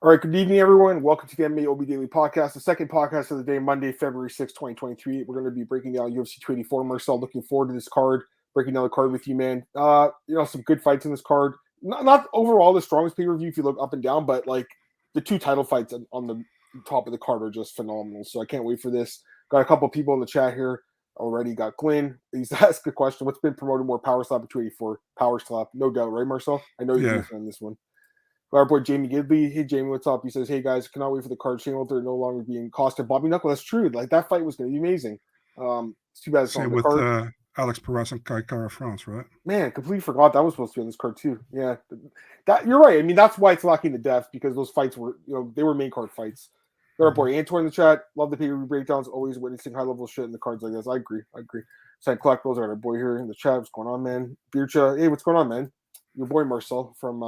All right, good evening, everyone. Welcome to the MMAOB Daily Podcast, the second podcast of the day, Monday, February 6, 2023. We're going to be breaking down UFC 284. Marcel, looking forward to this card, breaking down the card with you, man. Some good fights in this card. Not overall the strongest pay-per-view if you look up and down, but like the two title fights on the top of the card are just phenomenal. So I can't wait for this. Got a couple people in the chat here already. Got Glenn. He's asked a question. What's been promoted more, Power Slap or 284? Power Slap, no doubt, right, Marcel? I know you're on this one. Our boy Jamie Gidley. Hey Jamie, what's up? He says, "Hey guys, cannot wait for the card. Shane Walter no longer being costed Bobby Knuckle." That's true. Like that fight was going to be amazing. It's too bad it's Same on the with card. Alex Perez and Kai Kara France, right? Man, completely forgot that was supposed to be on this card too. Yeah, that you're right. I mean, that's why it's lacking the depth because those fights were, they were main card fights. Got our boy Antoine in the chat. Love the pay-per-view breakdowns. Always witnessing high-level shit in the cards like this. I agree. Side collectibles are our boy here in the chat. What's going on, man? Beercha. Hey, what's going on, man? Your boy Marcel from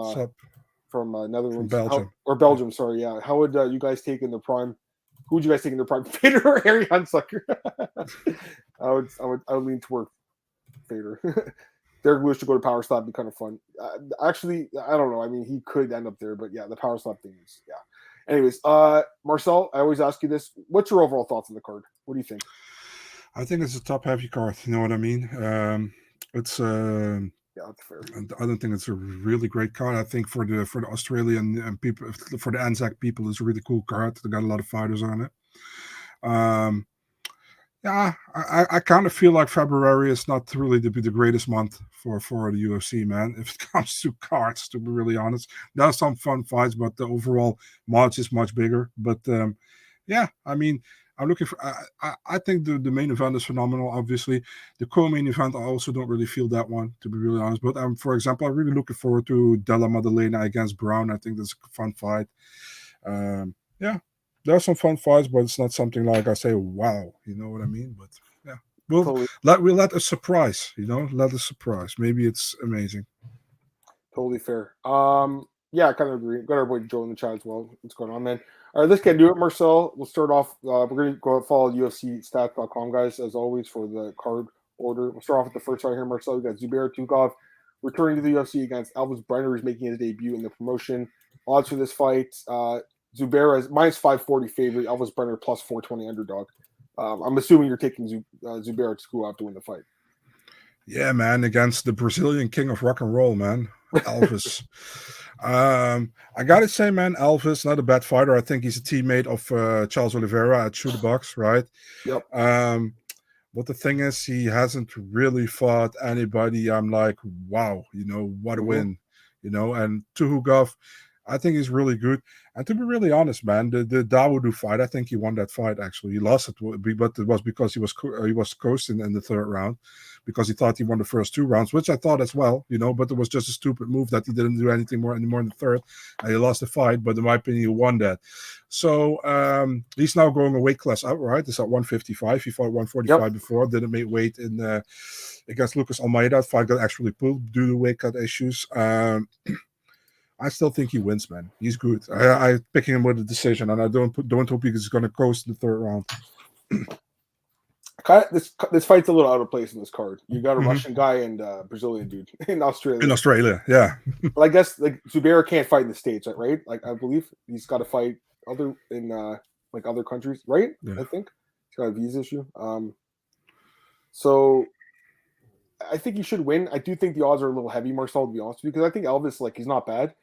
Netherlands Belgium. Belgium. Sorry, yeah. How would you guys take in their prime? Who would you guys take in their prime? Pedro or Harry Hunsucker? I would lean toward Fader. Derek Lewis to go to Power Slap would be kind of fun. Actually, I don't know. I mean, he could end up there, but yeah, the Power Slap thing is Anyways, Marcel, I always ask you this: what's your overall thoughts on the card? What do you think? I think it's a top-heavy card. You know what I mean? It's yeah, that's fair. And I don't think it's a really great card. I think for the Australian people, for the Anzac people, it's a really cool card. They got a lot of fighters on it. I kind of feel like February is not really the greatest month for the UFC, man. If it comes to cards, to be really honest, there are some fun fights, but the overall March is much bigger. But I mean, I'm looking for. I think the main event is phenomenal. Obviously, the co-main event I also don't really feel that one, to be really honest. But for example, I'm really looking forward to Della Maddalena against Brown. I think that's a fun fight. There are some fun fights, but it's not something like I say, wow, you know what I mean? But yeah, we'll let a surprise, let a surprise. Maybe it's amazing. Totally fair. Yeah, I kind of agree. Got our boy Joe in the chat as well. What's going on, man? All right, let's get into it, Marcel. We'll start off. We're going to go follow UFCstats.com, guys, as always, for the card order. We'll start off with the first fight here, Marcel. We got Zubaira Tukhugov returning to the UFC against Elves. Brenner is making his debut in the promotion. Odds for this fight: Zubaira is minus 540 favorite. Elvis Brenner plus 420 underdog. I'm assuming you're taking Zubaira Tukhugov to win the fight. Yeah, man, against the Brazilian king of rock and roll, man, Elvis. I gotta say, man, Elvis, not a bad fighter. I think he's a teammate of Charles Oliveira at Shoot the Box, right? Yep. But the thing is, he hasn't really fought anybody. I'm like, wow, what a win, And Tukhugov, I think he's really good. And to be really honest, man, the Dawodu fight, I think he won that fight, actually. He lost it, but it was because he was coasting in the third round because he thought he won the first two rounds, which I thought as well, but it was just a stupid move that he didn't do anything anymore in the third. And he lost the fight, but in my opinion, he won that. So he's now going a weight class up, right? It's at 155. He fought 145 before, didn't make weight in against Lucas Almeida. That fight got actually pulled due to weight cut issues. I still think he wins, man. He's good. I picking him with a decision, and I don't hope he's going to coast in the third round. This fight's a little out of place in this card. You got a Russian guy and a Brazilian dude in Australia. In Australia, yeah. But I guess like Zubaira can't fight in the States, right? Like I believe he's got to fight other countries, right? Yeah. I think he's got a visa issue. So I think he should win. I do think the odds are a little heavy, Marcel, to be honest with you, because I think Elvis, he's not bad,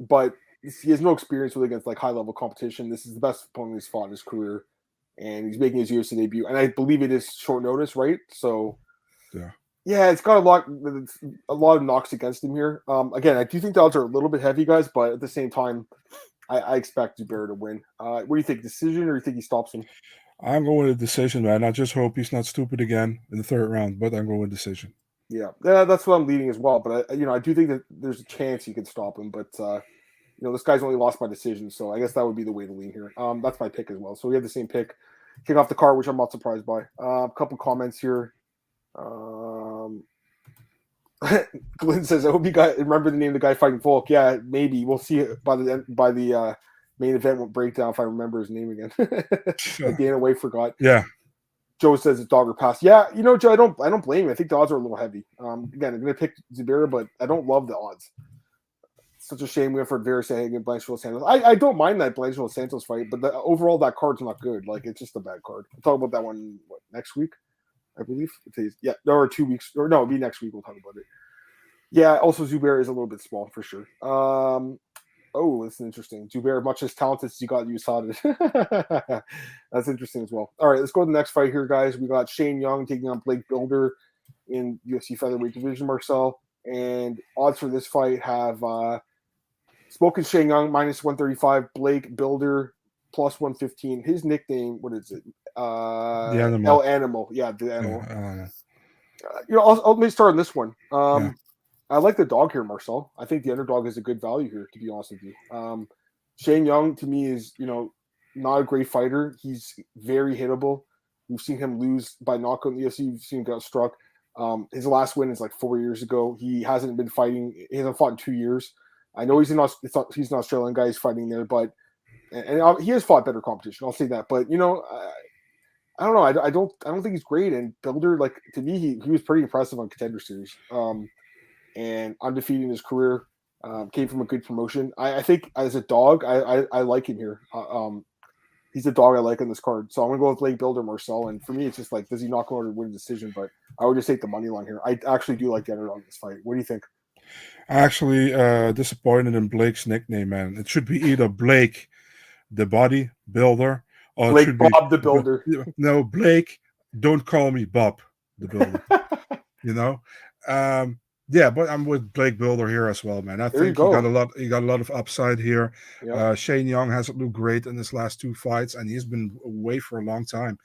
but he has no experience really against high level competition. This is the best opponent he's fought in his career, and he's making his UFC debut. And I believe it is short notice, right? So yeah, it's got a lot of knocks against him here. Again, I do think the odds are a little bit heavy, guys, but at the same time, I expect Zubaira to win. What do you think? Decision, or do you think he stops him? I'm going with a decision, man. I just hope he's not stupid again in the third round, but I'm going with decision. Yeah, that's what I'm leading as well. But I do think that there's a chance he could stop him. But this guy's only lost by decision, so I guess that would be the way to lean here. That's my pick as well. So we have the same pick. Kick off the card, which I'm not surprised by. A couple comments here. Glenn says, "I hope you guys remember the name of the guy fighting Volk." Yeah, maybe we'll see it by the main event breakdown if I remember his name again. Dana White forgot. Yeah. Joe says it's dog or pass. Yeah, Joe, I don't blame you. I think the odds are a little heavy. Again, I'm gonna pick Zubaira, but I don't love the odds. such a shame we went for Versailles and Blanchfield Santos. I don't mind that Blanchfield Santos fight, but overall that card's not good. Like, it's just a bad card. We'll talk about that one next week, I believe. Yeah, or 2 weeks, or no, it'll be next week. We'll talk about it. Yeah, also Zubaira is a little bit small for sure. Oh, that's interesting. Zubaira, much as talented as you got USADA. That's interesting as well. All right, let's go to the next fight here, guys. We got Shane Young taking on Blake Bilder in UFC featherweight division, Marcel. And odds for this fight have Spoken Shane Young minus 135, Blake Bilder plus 115. His nickname, what is it? The Animal. El Animal. Yeah, the Animal. Let me start on this one. I like the dog here, Marcel. I think the underdog is a good value here, to be honest with you. Shane Young, to me, is not a great fighter. He's very hittable. We've seen him lose by knockout in the UFC. We've seen him get struck. His last win is like 4 years ago. He hasn't been fighting. He hasn't fought in 2 years. I know he's an Australian guy. He's fighting there, but and he has fought better competition. I'll say that. But I don't know. I don't think he's great. And Bilder, like, to me, he was pretty impressive on Contender Series. And undefeated in his career, came from a good promotion. I think as a dog, I like him here. He's a dog I like on this card. So I'm going to go with Blake Bilder, Marcel. And for me, it's just like, does he knock him out or win a decision? But I would just take the money line here. I actually do like the underdog in this fight. What do you think? Actually, disappointed in Blake's nickname, man. It should be either Blake, the body builder, or Blake it should Bob be, the Builder. No, Blake, don't call me Bob the Builder. Yeah, but I'm with Blake Bilder here as well, man. I think he got a lot of upside here. Yep. Shane Young hasn't looked great in his last 2 fights, and he's been away for a long time.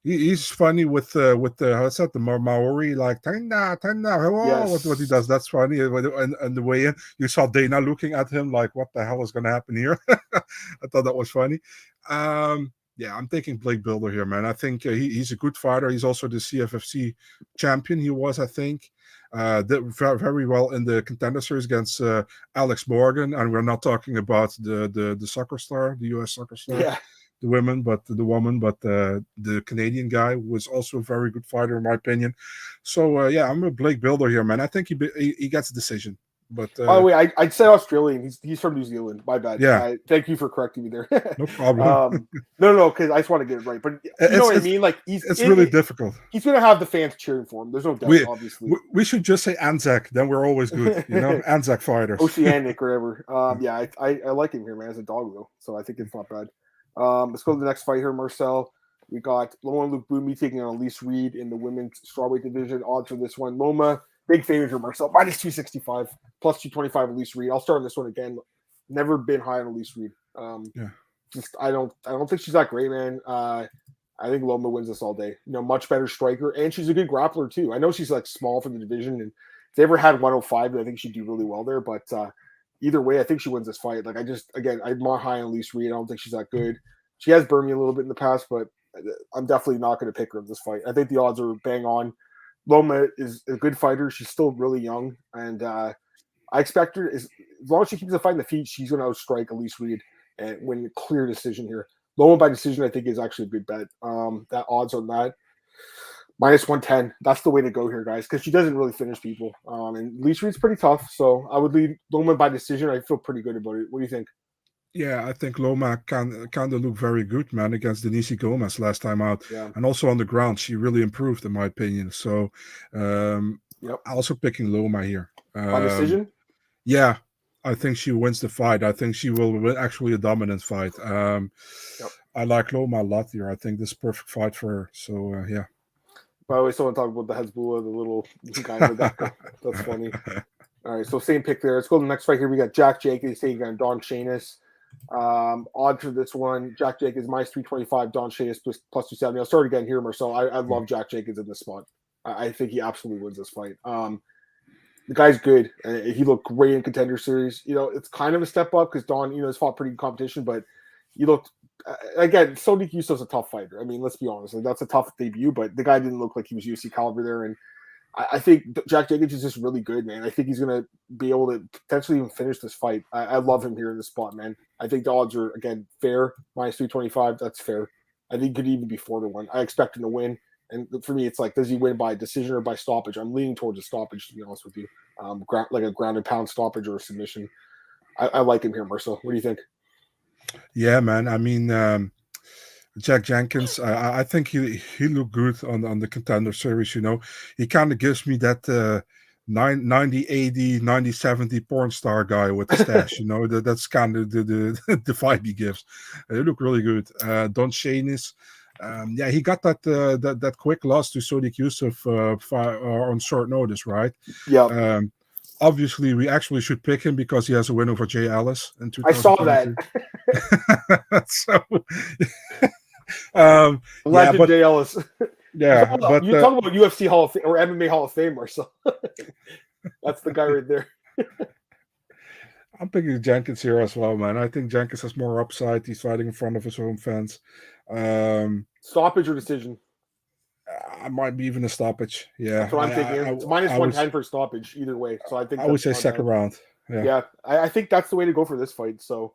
He's funny with the how's that, the Maori, like tanda, yes. What he does, that's funny. And the way in, you saw Dana looking at him like, what the hell is going to happen here? I thought that was funny. Yeah, I'm taking Blake Bilder here, man. I think he's a good fighter. He's also the CFFC champion. He was, I think, did very well in the Contender Series against Alex Morgan. And we're not talking about the soccer star, the US soccer star, the woman, but the Canadian guy was also a very good fighter, in my opinion. So, yeah, I'm a Blake Bilder here, man. I think he gets a decision. But by the way, I'd say Australian. He's from New Zealand. My bad. Yeah. Thank you for correcting me there. No problem. No, because I just want to get it right. But you know what I mean? Like, it's really difficult. He's going to have the fans cheering for him. There's no doubt, obviously. We should just say Anzac. Then we're always good. Anzac fighters. Oceanic or whatever. Yeah, I like him here, man, as a dog, though. So I think it's not bad. Let's go to the next fight here, Marcel. We got Loma Lookboonmee taking on Elise Reed in the women's strawweight division. Odds for this one. Loma, big favorite for Marcel, minus 265, plus 225 Elise Reed. I'll start on this one again. Never been high on Elise Reed. Just I don't think she's that great, man. I think Loma wins this all day. Much better striker, and she's a good grappler too. I know she's like small for the division, and if they ever had 105, I think she'd do really well there. But either way, I think she wins this fight. Like, I'm not high on Elise Reed. I don't think she's that good. She has burned me a little bit in the past, but I'm definitely not going to pick her in this fight. I think the odds are bang on. Loma is a good fighter. She's still really young, and I expect her, as long as she keeps the fight in the feet, she's going to outstrike Elise Reed and win a clear decision here. Loma by decision, I think, is actually a good bet. That odds on that, minus 110. That's the way to go here, guys, because she doesn't really finish people. And Elise Reed's pretty tough, so I would lead Loma by decision. I feel pretty good about it. What do you think? Yeah, I think Loma kind of look very good, man, against Denise Gomez last time out. Yeah. And also on the ground, she really improved, in my opinion. So, also picking Loma here. By decision? Yeah, I think she wins the fight. I think she will win actually a dominant fight. I like Loma a lot here. I think this is a perfect fight for her. So, yeah. By the way, someone talked about the Hezbollah, the little guy in the back. That's funny. All right, so same pick there. Let's go to the next fight here. We got Jack Jenkins taking on Don Shainis. Odd for this one, Jack Jenkins minus 325, Don Shainis plus 270. I'll start again here, Marcel. I love Jack Jenkins in this spot. I think he absolutely wins this fight. The guy's good. He looked great in Contender Series. It's kind of a step up because Don, has fought pretty good competition, but he looked again. Sodiq Yusuf's a tough fighter. I mean, let's be honest. That's a tough debut, but the guy didn't look like he was UFC caliber there. And I think Jack Jenkins is just really good, man. I think he's going to be able to potentially even finish this fight. I love him here in this spot, man. I think the odds are, again, fair. Minus 325, that's fair. I think it could even be 4-1. I expect him to win. And for me, it's like, does he win by decision or by stoppage? I'm leaning towards a stoppage, to be honest with you. Like a ground and pound stoppage or a submission. I like him here, Marcel. What do you think? Yeah, man. I mean, Jack Jenkins, I think he looked good on the Contender Series. He kind of gives me that 90, 80, 90, 70 porn star guy with the stash. That's kind of the the vibe he gives. He look really good. Don Shainis, he got that quick loss to Sodiq Yusuff on short notice, right? Yeah. Obviously, we actually should pick him because he has a win over Jay Ellis in 2022. I saw that. So, Legend Jay Ellis. Yeah, but you talk about UFC Hall of Fame or MMA Hall of Fame, Marcel. That's the guy right there. I'm picking Jenkins here as well, man. I think Jenkins has more upside. He's fighting in front of his home fans. Stoppage or decision? I might be even a stoppage. Yeah, that's what I'm thinking. It's minus 110 for stoppage either way. So I think I would say second round. Yeah, I think that's the way to go for this fight. So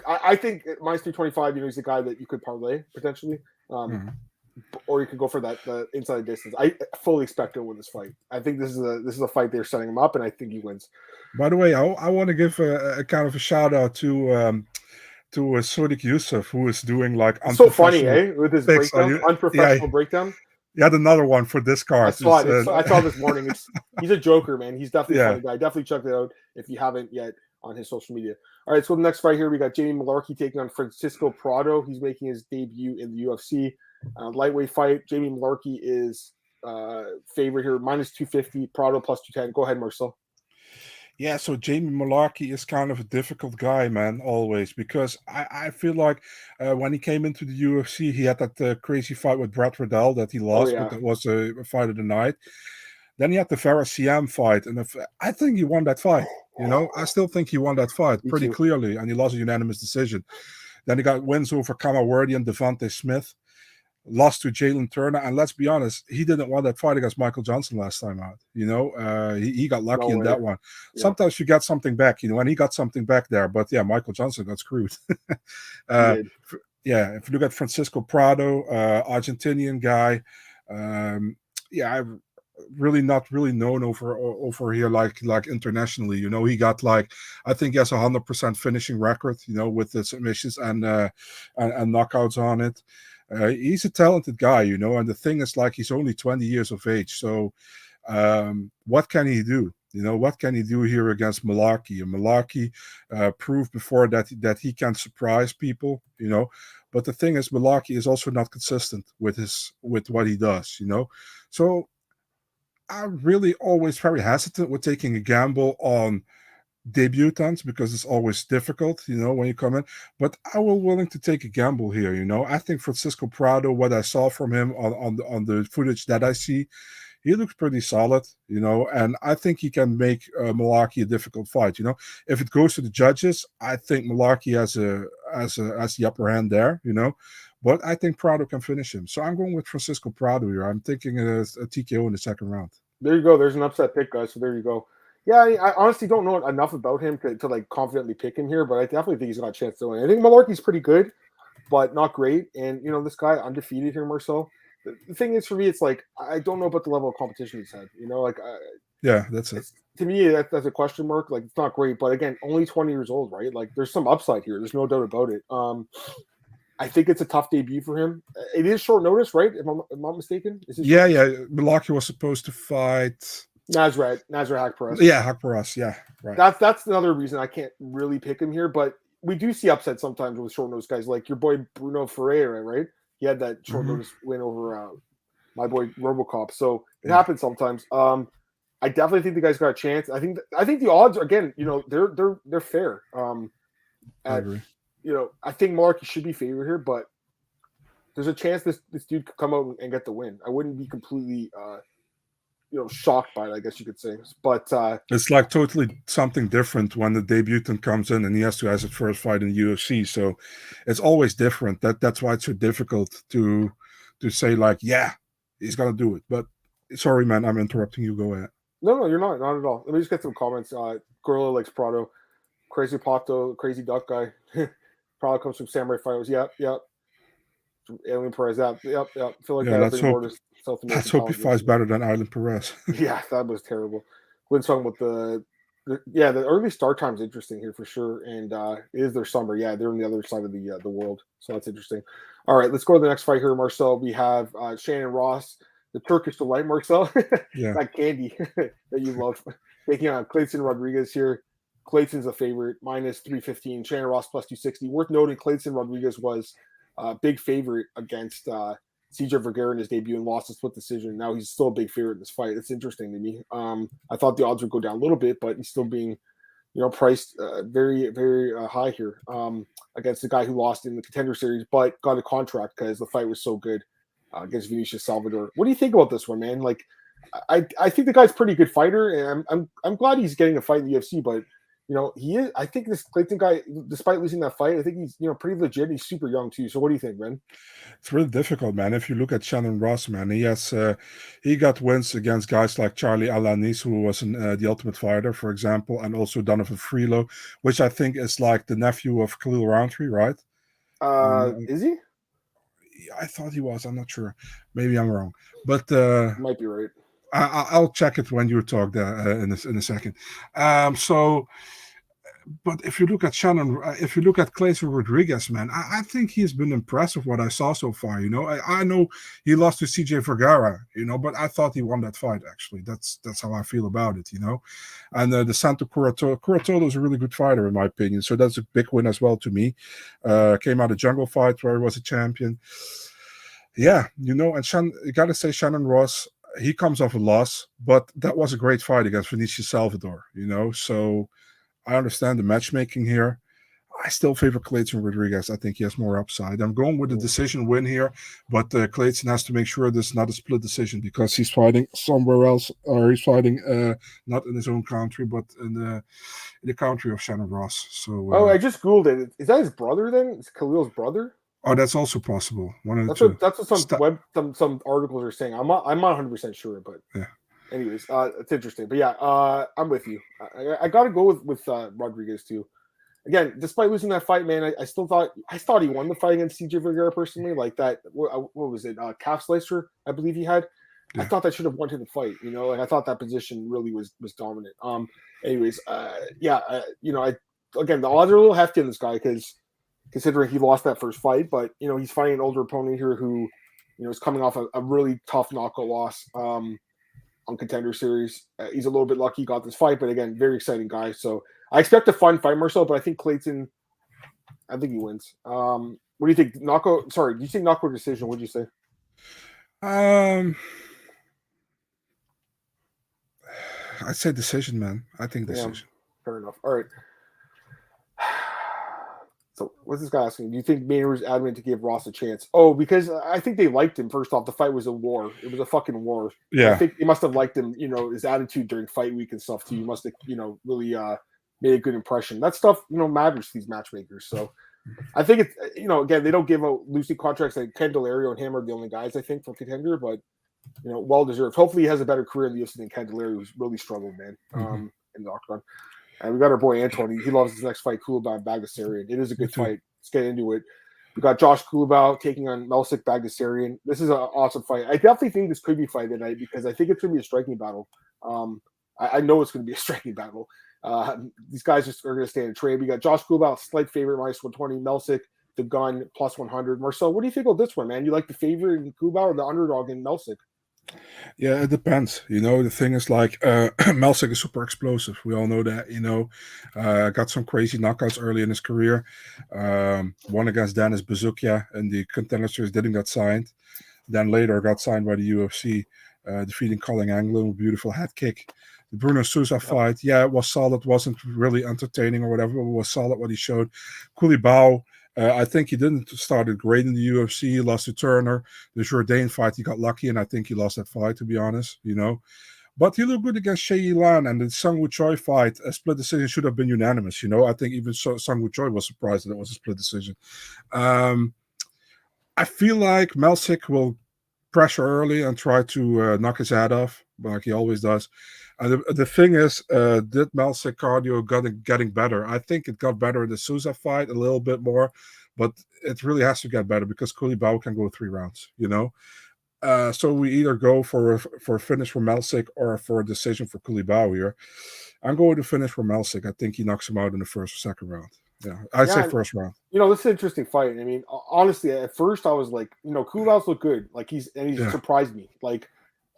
I think minus 325. He's the guy that you could parlay potentially, or you could go for the inside distance. I fully expect to win this fight. I think this is a fight they're setting him up, and I think he wins. By the way, I want to give a kind of a shout out to Sodiq Yusuff, who is doing like so funny, with his breakdown, unprofessional breakdown. You had another one for this card. I saw it. I saw this morning. He's a joker, man. He's definitely a funny guy. Definitely check it out if you haven't yet on his social media. All right, so the next fight here, we got Jamie Mullarkey taking on Francisco Prado. He's making his debut in the UFC. Lightweight fight. Jamie Mullarkey is favorite here, minus 250. Prado plus 210. Go ahead, Marcel. Yeah, so Jamie Mullarkey is kind of a difficult guy, man, always, because I feel like when he came into the UFC, he had that crazy fight with Brad Riddell that he lost, but that was a fight of the night. Then he had the Farah Siam fight, and I think he won that fight. I still think he won that fight pretty clearly, and he lost a unanimous decision. Then he got wins over Kamawordy and Devontae Smith. Lost to Jalen Turner, and let's be honest, he didn't want that fight against Michael Johnson last time out. He got lucky in that one. Yeah. Sometimes you get something back, and he got something back there. But yeah, Michael Johnson got screwed. If you look at Francisco Prado, Argentinian guy, I've really not really known over here like internationally. He got I think he has 100% finishing record. With the submissions and knockouts on it. He's a talented guy, and the thing is, he's only 20 years of age. So what can he do? What can he do here against Mullarkey? And Mullarkey proved before that he can surprise people, But the thing is, Mullarkey is also not consistent with what he does, So I'm really always very hesitant with taking a gamble on debutants because it's always difficult, when you come in. But I will willing to take a gamble here, I think Francisco Prado, what I saw from him on the footage that I see, he looks pretty solid, and I think he can make Mullarkey a difficult fight. If it goes to the judges, I think Mullarkey has the upper hand there, but I think Prado can finish him. So I'm going with Francisco Prado here. I'm thinking a TKO in the second round. There you go. There's an upset pick, guys. So there you go. Yeah, I honestly don't know enough about him to confidently pick him here, but I definitely think he's got a chance to win. I think Mullarkey's pretty good, but not great. And this guy undefeated here, Marcel. The thing is, for me, it's I don't know about the level of competition he's had. That's it. To me, that's a question mark. It's not great, but again, only 20 years old, right? There's some upside here. There's no doubt about it. I think it's a tough debut for him. It is short notice, right? If I'm not mistaken. Mullarkey was supposed to fight Nasrat Haqparast. Yeah, Haqparast. Yeah, right. That's another reason I can't really pick him here. But we do see upsets sometimes with short notice guys, like your boy Bruno Ferreira, right? He had that short notice win over my boy RoboCop. So it happens sometimes. I definitely think the guy's got a chance. I think the odds are, again, they're fair. I agree. I think Mullarkey should be favored here, but there's a chance this dude could come out and get the win. I wouldn't be completely shocked by it, I guess you could say. But it's totally something different when the debutant comes in and he has to have his first fight in the UFC. So it's always different. That's why it's so difficult to say he's gonna do it. But sorry, man, I'm interrupting you. Go ahead. No, you're not at all. Let me just get some comments. Gorilla likes Prado. Crazy Pato, crazy duck guy. Prado comes from Samurai Fighters. Yeah. Alien Perez. Yep. I feel like Yeah, I bring more to South American let's hope he fights better than Island Perez. Yeah, that was terrible. Glenn talking about the early start time is interesting here for sure, and it is their summer. Yeah, they're on the other side of the world, so that's interesting. All right, let's go to the next fight here, Marcel. We have Shannon Ross, the Turkish delight, Marcel. Yeah, That candy that you love. Taking on Kleydson Rodrigues here. Kleidson's a favorite, minus 315. Shannon Ross plus 260. Worth noting, Kleydson Rodrigues was a big favorite against CJ Vergara in his debut and lost a split decision. Now he's still a big favorite in this fight. It's interesting to me. I thought the odds would go down a little bit, but he's still being, priced very, very high here against the guy who lost in the Contender Series, but got a contract because the fight was so good against Vinicius Salvador. What do you think about this one, man? Like, I think the guy's a pretty good fighter, and I'm glad he's getting a fight in the UFC, but. He is. I think this Kleydson guy, despite losing that fight, I think he's pretty legit. He's super young too. So what do you think, man? it's really difficult, man. If you look at Shannon Ross, man, he got wins against guys like Charlie Alanis, who was in the Ultimate Fighter, for example, and also Donovan Freelo, which I think is like the nephew of Khalil Roundtree, right? Is he? I thought he was. I'm not sure. Maybe I'm wrong, but might be right. I'll check it when you talk there in a second. But if you look at if you look at Kleydson Rodrigues, man, I think he's been impressive what I saw so far. I know he lost to CJ Vergara, but I thought he won that fight. Actually, that's how I feel about it. And the Santo Curatolo is a really good fighter in my opinion, so that's a big win as well to me. Came out of Jungle Fight where he was a champion. Yeah, and you gotta say Shannon Ross. He comes off a loss, but that was a great fight against Vinicius Salvador, so I understand the matchmaking here. I still favor Kleydson Rodrigues. I think he has more upside. I'm going with the decision win here, but Kleydson has to make sure this is not a split decision because he's fighting somewhere else, or he's fighting not in his own country, but in the country of Shannon Ross. So, I just Googled it. Is that his brother then? Is Khalil's brother? Oh, that's also possible. That's what some articles are saying. I'm not 100% sure, but yeah. Anyways, it's interesting. But yeah, I'm with you. I got to go with Rodrigues too. Again, despite losing that fight, man, I still thought he won the fight against CJ Vergara personally. Like that, what was it? Calf slicer, I believe he had. Yeah. I thought that should have won him the fight. I thought that position really was dominant. Anyways, again, the odds are a little hefty on this guy because. Considering he lost that first fight, but he's fighting an older opponent here who is coming off a really tough knockout loss on Contender Series. He's a little bit lucky he got this fight, but again, very exciting guy. So I expect a fun fight, Marcel, but I think Kleydson, I think he wins. What do you think? Knockout? Sorry, did you say knockout decision? What did you say? I'd say decision, man. I think decision. Yeah, fair enough. All right. So what's this guy asking? Do you think Maynard was adamant to give Ross a chance? Oh, because I think they liked him. First off, the fight was a war. It was a fucking war. Yeah. I think they must have liked him, his attitude during fight week and stuff too. You must have, really made a good impression. That stuff, matters to these matchmakers. So I think it's, again, they don't give out loosely contracts. Like Ken Delario and him are the only guys, I think, for Contender, but, well-deserved. Hopefully he has a better career in the UFC than Ken Delario, who's really struggled, man, in the octagon. And we got our boy Antoine. He loves his next fight, Culibao and Baghdasaryan. It is a good fight. Let's get into it. We got Josh Culibao taking on Melsik Baghdasaryan. This is an awesome fight. I definitely think this could be fight of the night because I think it's going to be a striking battle. I know it's going to be a striking battle. These guys are going to stay in trade. We got Josh Culibao, slight favorite, minus 120. Melsik, the gun, plus 100. Marcel, what do you think of this one, man? You like the favorite in Culibao or the underdog in Melsik? Yeah, it depends. The thing is like Melsik is super explosive. We all know that, got some crazy knockouts early in his career. One against Dennis Bazookia in the Contender Series, didn't get signed. Then later got signed by the UFC, defeating Colin Anglin with a beautiful head kick. The Bruno Souza fight, it was solid, wasn't really entertaining or whatever, but it was solid what he showed. Culibao, I think he didn't start great in the UFC. He lost to Turner. The Jourdain fight, he got lucky, and I think he lost that fight, to be honest, But he looked good against Shea Lan, and the Sung Woo Choi fight, a split decision should have been unanimous, I think even Sung Woo Choi was surprised that it was a split decision. I feel like Melsik will pressure early and try to knock his head off, like he always does. The thing is, did Melsik cardio getting better? I think it got better in the Souza fight a little bit more, but it really has to get better because Culibao can go 3 rounds, So we either go for a finish for Melsik or for a decision for Culibao here. I'm going to finish for Melsik. I think he knocks him out in the first or second round. Yeah, I'd say first round. This is an interesting fight. I mean, honestly, at first I was like, Kulibao's look good. Like he's surprised me. Like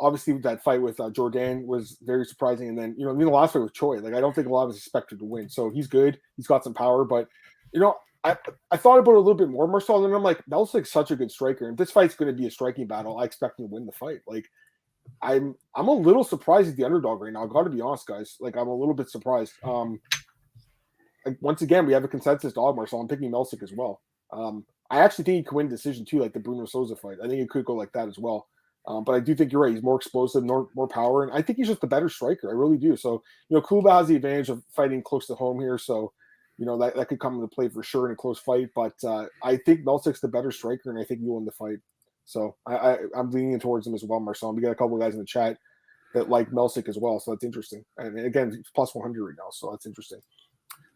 obviously that fight with Jordan was very surprising, and then the last fight with Choi. Like I don't think a lot of us expected to win. So he's good. He's got some power, but I thought about it a little bit more, Marcel, and I'm like, Melsik's such a good striker. And if this fight's going to be a striking battle, I expect him to win the fight. Like I'm a little surprised at the underdog right now. I've got to be honest, guys. Like I'm a little bit surprised. Like once again, we have a consensus dog, Marcel. I'm picking Melsik as well. I actually think he could win decision too, like the Bruno Souza fight. I think it could go like that as well. But I do think you're right. He's more explosive, more power, and I think he's just the better striker. I really do. So Culibao has the advantage of fighting close to home here. So that could come into play for sure in a close fight. But I think Melsik's the better striker, and I think he'll win the fight. So I'm leaning towards him as well, Marcel. We got a couple of guys in the chat that like Melsik as well, so that's interesting. And again, it's plus 100 right now, so that's interesting.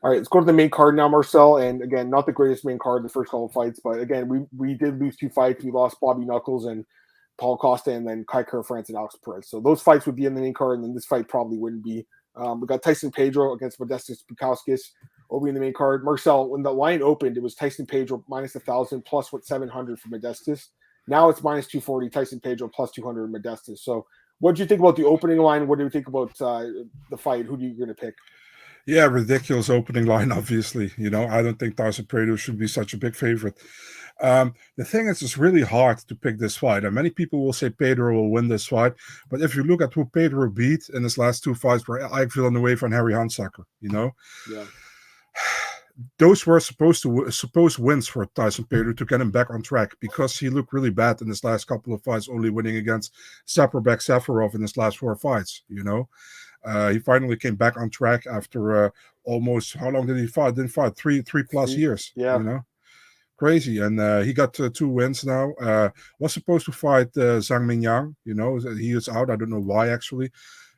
All right, let's go to the main card now, Marcel. And again, not the greatest main card in the first couple of fights, but again, we did lose 2 fights. We lost Bobby Knuckles and Paul Costa, and then Kai Kara-France and Alex Perez. So those fights would be in the main card, and then this fight probably wouldn't be. We got Tyson Pedro against Modestas Bukauskas over in the main card. Marcel, when the line opened, it was Tyson Pedro minus 1,000 plus 700 for Modestas. Now it's minus 240, Tyson Pedro plus 200 Modestas. So what do you think about the opening line? What do you think about the fight? Who are you going to pick? Yeah, ridiculous opening line, obviously. I don't think Tyson Pedro should be such a big favorite. The thing is, it's really hard to pick this fight. And many people will say Pedro will win this fight. But if you look at who Pedro beat in his last 2 fights, were Ike Villanueva and Harry Hansacker, Yeah. Those were supposed wins for Tyson Pedro to get him back on track because he looked really bad in his last couple of fights, only winning against Saprabek Safarov in his last 4 fights, He finally came back on track after almost, how long did he fight? Didn't fight 3 plus years. Yeah. Crazy. And he got 2 wins now. Was supposed to fight Zhang Mingyang. He is out. I don't know why, actually.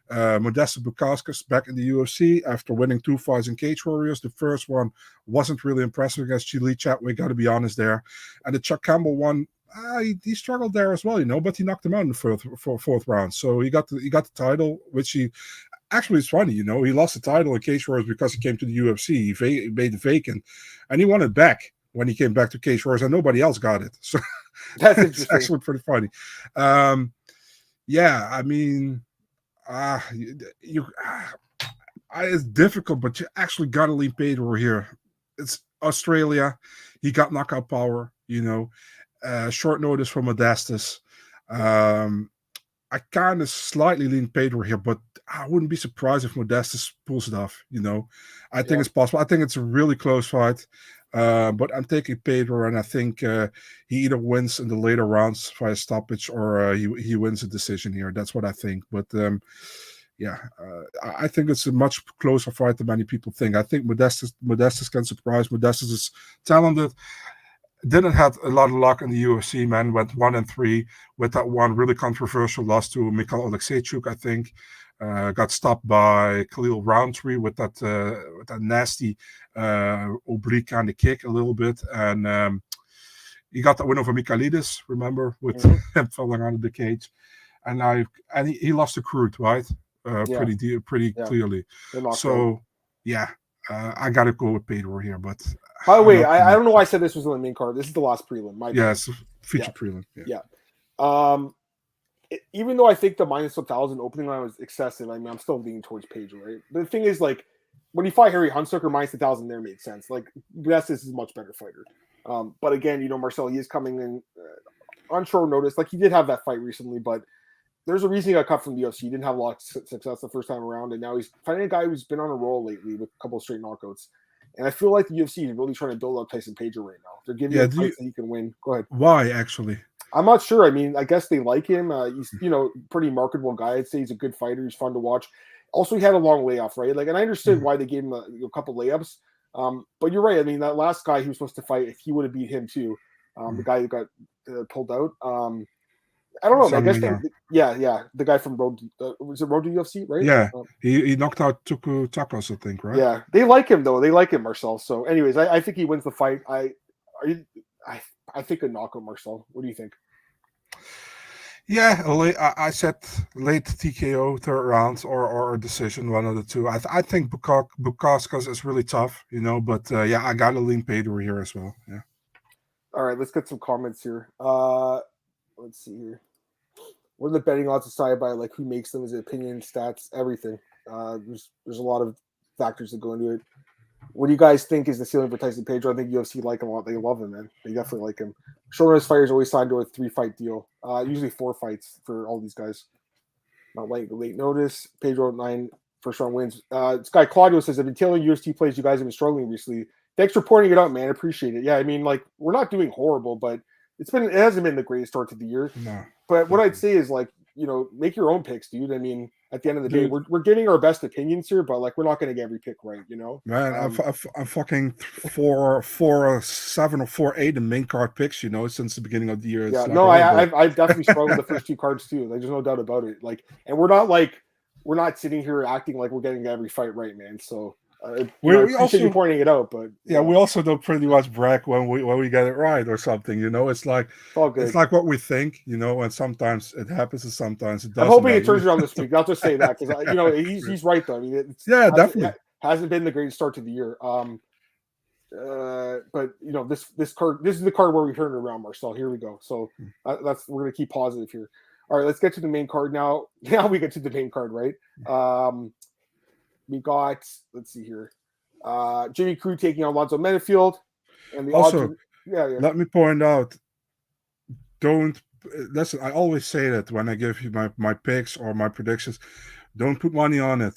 Modestas Bukauskas back in the UFC after winning 2 fights in Cage Warriors. The first one wasn't really impressive against Chile Chatway, got to be honest there. And the Chuck Campbell one, he struggled there as well, but he knocked him out in the fourth round. So he got the title, which he actually is funny, he lost the title in Cage Warriors because he came to the UFC. He made it vacant, and he won it back when he came back to Cage Warriors, and nobody else got it. So that's interesting. It's actually pretty funny. Yeah, I mean, it's difficult, but you actually got to lean Pedro here. It's Australia. He got knockout power, short notice for Modestas. I kind of slightly lean Pedro here, but I wouldn't be surprised if Modestas pulls it off. I think it's possible. I think it's a really close fight, but I'm taking Pedro, and I think he either wins in the later rounds via stoppage or he wins a decision here. That's what I think. But I think it's a much closer fight than many people think. I think Modestas can surprise. Modestas is talented. Didn't have a lot of luck in the UFC, man. Went 1-3 with that one really controversial loss to Mikhail Oleksiejczuk, I think. Got stopped by Khalil Roundtree with that nasty oblique kind of kick a little bit. And he got that win over Michailidis, remember, with him falling out of the cage. And he lost to Crute, right? Pretty clearly. So, I got to go with Pedro here. But by the way, I don't know why I said this was on the main card. This is the last prelim. It's feature prelim. Even though I think the minus 1,000 opening line was excessive, I mean, I'm still leaning towards Pedro, right? But the thing is, like, when you fight Harry Hunsucker, minus 1,000 there made sense. Like, Modestas is a much better fighter. But again, Marcel, he is coming in on short notice. Like, he did have that fight recently, but there's a reason he got cut from the UFC. He didn't have a lot of success the first time around, and now he's fighting a guy who's been on a roll lately with a couple of straight knockouts. And I feel like the UFC is really trying to build up Tyson Pedro right now. They're giving him fights that he can win. Go ahead. Why, actually? I'm not sure. I mean, I guess they like him. He's, pretty marketable guy. I'd say he's a good fighter. He's fun to watch. Also, he had a long layoff, right? Like, and I understood why they gave him a couple layups. But you're right. I mean, that last guy he was supposed to fight, he would have beat him too. The guy who got pulled out. I don't know. I Son guess Mia. the guy from Road was it Road to UFC, right? Yeah, he knocked out Tukhugov, I think, right? Yeah, they like him though. They like him, Marcel. So, anyways, I think he wins the fight. I think a knockout, Marcel. What do you think? Yeah, I said late TKO, third round, or a decision, one of the two. I think Bukauskas is really tough, but yeah, I gotta lean Pedro here as well. Yeah. All right, let's get some comments here. Let's see here. What are the betting odds decided by like who makes them? Is it opinion, stats, everything? There's a lot of factors that go into it. What do you guys think is the ceiling for Tyson Pedro? I think UFC like him a lot. They love him, man. They definitely like him. Short-notice fighters always signed to a 3-fight deal. Usually 4 fights for all these guys. Not late notice. Pedro 9 first-round wins. This guy Claudio says, I've been tailing UFC plays. You guys have been struggling recently. Thanks for pointing it out, man. I appreciate it. Yeah, I mean, like, we're not doing horrible, but it hasn't been the greatest start to the year. No. But what I'd say is, like, make your own picks, dude. I mean, at the end of the day, we're getting our best opinions here, but like we're not going to get every pick right, Man, I'm fucking 4-7 or 4-8 in main card picks, since the beginning of the year. Yeah, no, I've definitely struggled with the first 2 cards too. Like, there's no doubt about it. Like, and we're not sitting here acting like we're getting every fight right, man. So we appreciate you pointing it out, but yeah, we also don't pretty much brag when we get it right or something. It's like it's all good. It's like what we think, and sometimes it happens and sometimes it doesn't. I'm hoping it turns around this week. I'll just say that because he's right though. I mean, definitely hasn't been the greatest start to the year. But this card, this is the card where we turn it around, Marcel. Here we go. So we're gonna keep positive here. All right, let's get to the main card now. Now we get to the main card, right? We got, let's see here, Jimmy Crute taking on Alonzo Menifield. And let me point out, don't listen. I always say that when I give you my picks or my predictions, don't put money on it.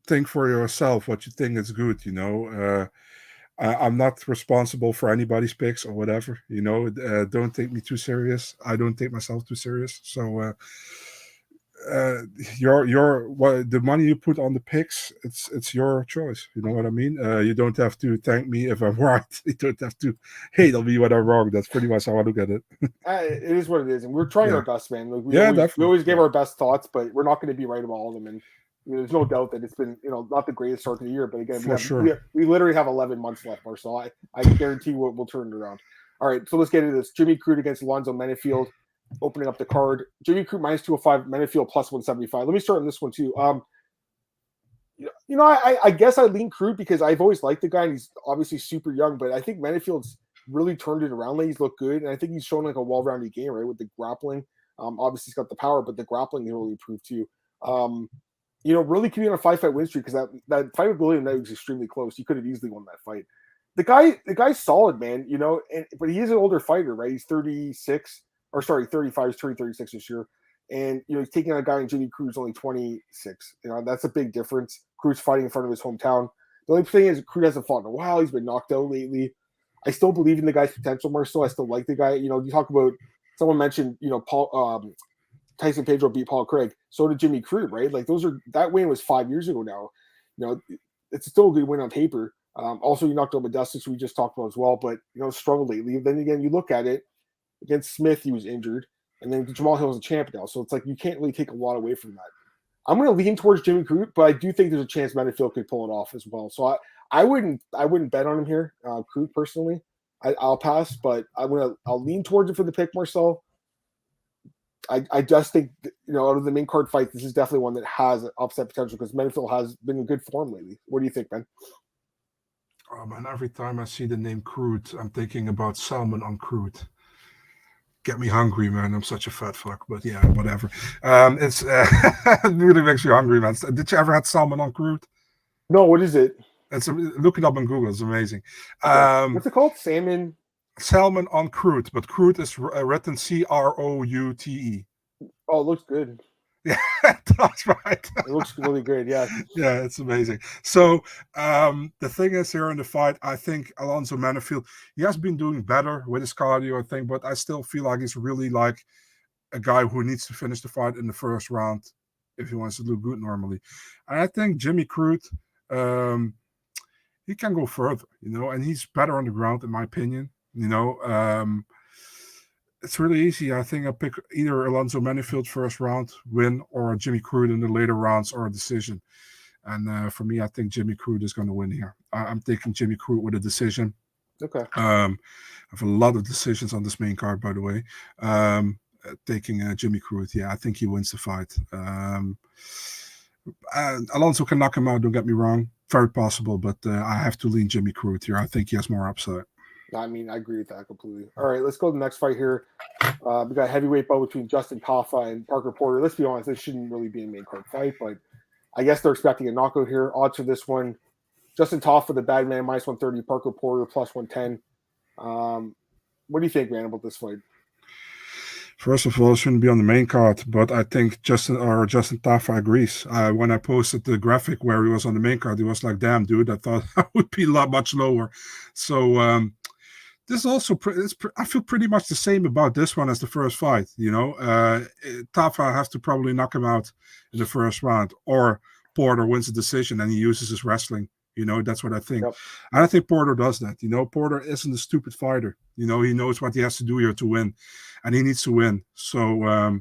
Think for yourself what you think is good. I'm not responsible for anybody's picks or whatever. Don't take me too serious. I don't take myself too serious. So the money you put on the picks, it's your choice. You know what I mean? You don't have to thank me if I'm right. You don't have to hate on me when I'm wrong. That's pretty much how I look at it. It is what it is, and we're trying our best, man. Like, we always give our best thoughts, but we're not going to be right about all of them. And there's no doubt that it's been not the greatest start to the year, but again, we literally have 11 months left, Marcel. I guarantee we'll turn it around. All right, so let's get into this. Jimmy Crute against Alonzo Menifield. Opening up the card, Jimmy Crute -205, Menifield +175. Let me start on this one too. I guess I lean Crute because I've always liked the guy, and he's obviously super young. But I think Menifield's really turned it around. He's looked good, and I think he's shown like a well-rounded game, right? With the grappling, obviously he's got the power, but the grappling he really improved too. Really could be on a 5-fight win streak because that fight with William Knight was extremely close. He could have easily won that fight. The guy's solid, man. But he is an older fighter, right? He's 36. Or sorry, 35. He's turning 36 this year. And, he's taking on a guy in Jimmy Crute who's only 26. That's a big difference. Crute's fighting in front of his hometown. The only thing is Crute hasn't fought in a while. He's been knocked out lately. I still believe in the guy's potential, Marcel. I still like the guy. You talk about, someone mentioned, Paul Tyson Pedro beat Paul Craig. So did Jimmy Crute, right? Like that win was 5 years ago now. It's still a good win on paper. Also, you knocked out Modestas, who we just talked about as well, but, struggled lately. Then again, you look at it, against Smith, he was injured, and then Jamal Hill's a champ now, so it's like you can't really take a lot away from that. I'm going to lean towards Jimmy Crute, but I do think there's a chance Menifield could pull it off as well. So I wouldn't bet on him here, Crute personally. I'll pass, but I'll lean towards it for the pick, Marcel. I just think out of the main card fight, this is definitely one that has upset potential because Menifield has been in good form lately. What do you think, Ben? Oh man, every time I see the name Crute, I'm thinking about salmon on Crute. Get me hungry, man. I'm such a fat fuck, but yeah, whatever. It's it really makes you hungry, man. Did you ever had salmon on Crute? No, what is it? Look it up on Google. It's amazing. What's it called? Salmon on Crute, but Crute is written Croute. Oh, it looks good. Yeah, that's right. It looks really good. Yeah. Yeah, it's amazing. So the thing is here in the fight, I think Alonzo Menifield, he has been doing better with his cardio, I think, but I still feel like he's really like a guy who needs to finish the fight in the first round if he wants to look good normally. And I think Jimmy Crute, he can go further, and he's better on the ground in my opinion. It's really easy. I think I pick either Alonzo Menifield first round win or Jimmy Crute in the later rounds or a decision. And for me, I think Jimmy Crute is going to win here. I'm taking Jimmy Crute with a decision. Okay. I have a lot of decisions on this main card, by the way. Taking Jimmy Crute, yeah, I think he wins the fight. Alonso can knock him out, don't get me wrong. Very possible, but I have to lean Jimmy Crute here. I think he has more upside. I mean, I agree with that completely. All right, let's go to the next fight here. We got a heavyweight bout between Justin Tafa and Parker Porter. Let's be honest, this shouldn't really be a main card fight, but I guess they're expecting a knockout here. Odds for this one, Justin Tafa, the bad man, minus 130, Parker Porter, plus 110. What do you think, man, about this fight? First of all, it shouldn't be on the main card, but I think Justin Tafa agrees. When I posted the graphic where he was on the main card, he was like, damn, dude, I thought I would be a lot much lower. So this is also, I feel pretty much the same about this one as the first fight, you know. Tafa has to probably knock him out in the first round, or Porter wins the decision and he uses his wrestling. You know, that's what I think. Yep. And I think Porter does that. You know, Porter isn't a stupid fighter. You know, he knows what he has to do here to win, and he needs to win. So,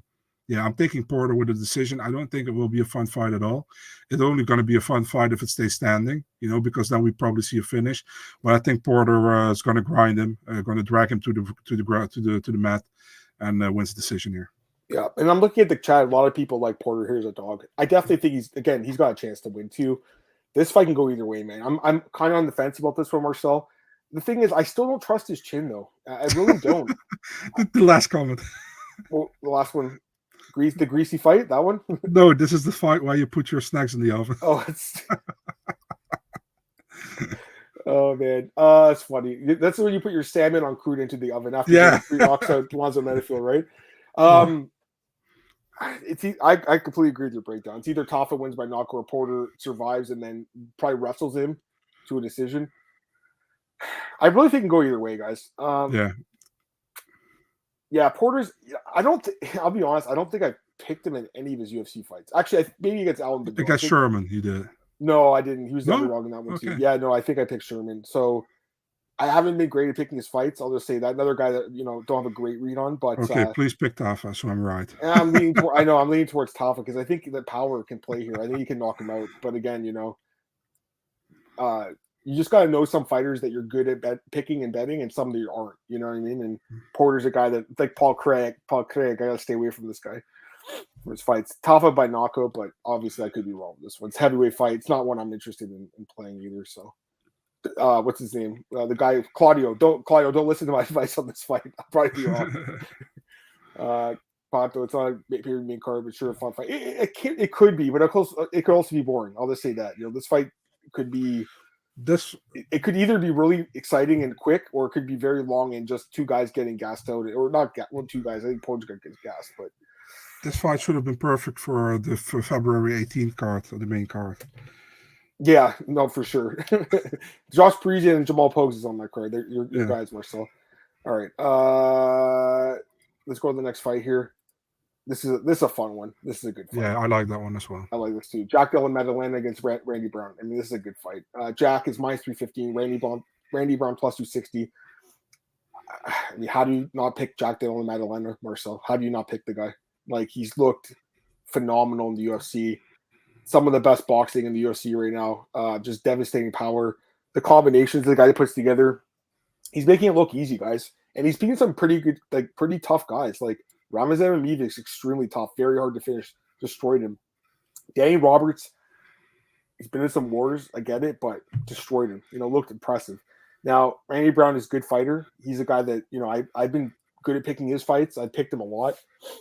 yeah, I'm taking Porter with a decision. I don't think it will be a fun fight at all. It's only going to be a fun fight if it stays standing, you know, because then we probably see a finish. But I think Porter is going to grind him, going to drag him to the mat, and wins the decision here. Yeah, and I'm looking at the chat. A lot of people like Porter here as a dog. I definitely think he's got a chance to win too. This fight can go either way, man. I'm kind of on the fence about this for Marcel. The thing is, I still don't trust his chin, though. I really don't. The last comment. Well, the last one. The greasy fight? That one? No, this is the fight where you put your snacks in the oven. Oh, it's... Oh, man. It's funny. That's when you put your salmon on Crute into the oven after you knocks out Alonzo Menifield, right? I completely agree with your breakdown. It's either Tafa wins by knockout or Porter survives and then probably wrestles him to a decision. I really think it can go either way, guys. Yeah, Porter's. I'll be honest. I don't think I picked him in any of his UFC fights. Actually, maybe against Alan. Against Sherman, you did. No, I didn't. He was never wrong in that one too. Yeah, no, I think I picked Sherman. So I haven't been great at picking his fights. I'll just say that. Another guy that don't have a great read on. But okay, please pick Tafa, so I'm right. I'm leaning towards Tafa because I think that power can play here. I think he can knock him out. But again, you just got to know some fighters that you're good at picking and betting, and some that you aren't. You know what I mean? And Porter's a guy that, like Paul Craig, I got to stay away from this guy for his fights. Tafa by knockout, but obviously I could be wrong. This one's heavyweight fight. It's not one I'm interested in playing either. So, what's his name? The guy Claudio. Don't listen to my advice on this fight. I'll probably be wrong. Pato, it's not a main card, but sure, a fun fight. It could be, but it could also be boring. I'll just say that. This fight could be. It could either be really exciting and quick, or it could be very long and just two guys getting gassed out, or not. Two guys. I think Porter's gonna get gassed, but this fight should have been perfect for the February 18th card, or the main card. Yeah, no, for sure. Josh Parisian and Jamal Pogues is on that card. They're your guys, Marcel. All right, let's go to the next fight here. This is a fun one. This is a good fight. Yeah, I like that one as well. I like this too. Jack Della Maddalena against Randy Brown. I mean, this is a good fight. Jack is minus 315. Randy Brown plus 260. I mean, how do you not pick Jack Della Maddalena, Marcel? How do you not pick the guy? Like, he's looked phenomenal in the UFC. Some of the best boxing in the UFC right now. Just devastating power. The combinations the guy puts together, he's making it look easy, guys. And he's beating some pretty good, pretty tough guys. Like Ramazan Amivik is extremely tough, very hard to finish. Destroyed him. Danny Roberts, he's been in some wars. I get it, but destroyed him. Looked impressive. Now, Randy Brown is a good fighter. He's a guy that I've been good at picking his fights. I picked him a lot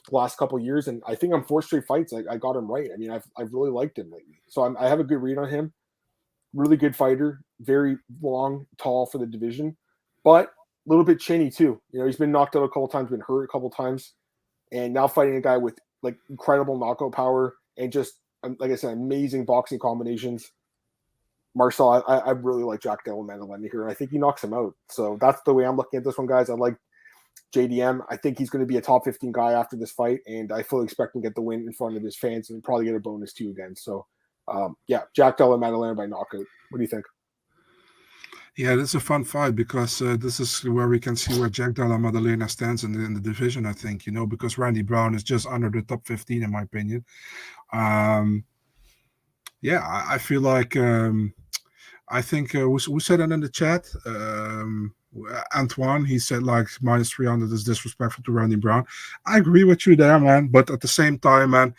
the last couple of years, and I think on 4 straight fights, I got him right. I mean, I've really liked him lately. So I have a good read on him. Really good fighter, very long, tall for the division, but a little bit chinny too. He's been knocked out a couple times, been hurt a couple times, and now fighting a guy with incredible knockout power and just, like I said, amazing boxing combinations. Marcel, I really like Jack Della Maddalena here. I think he knocks him out. So that's the way I'm looking at this one, guys. I like JDM. I think he's going to be a top 15 guy after this fight, and I fully expect him to get the win in front of his fans and probably get a bonus too again. So, Jack Della Maddalena by knockout. What do you think? Yeah, this is a fun fight because this is where we can see where Jack Della Maddalena stands in the division, I think, because Randy Brown is just under the top 15, in my opinion. Yeah, I feel like, I think, who said it in the chat? Antoine, he said like minus 300 is disrespectful to Randy Brown. I agree with you there, man. But at the same time, man,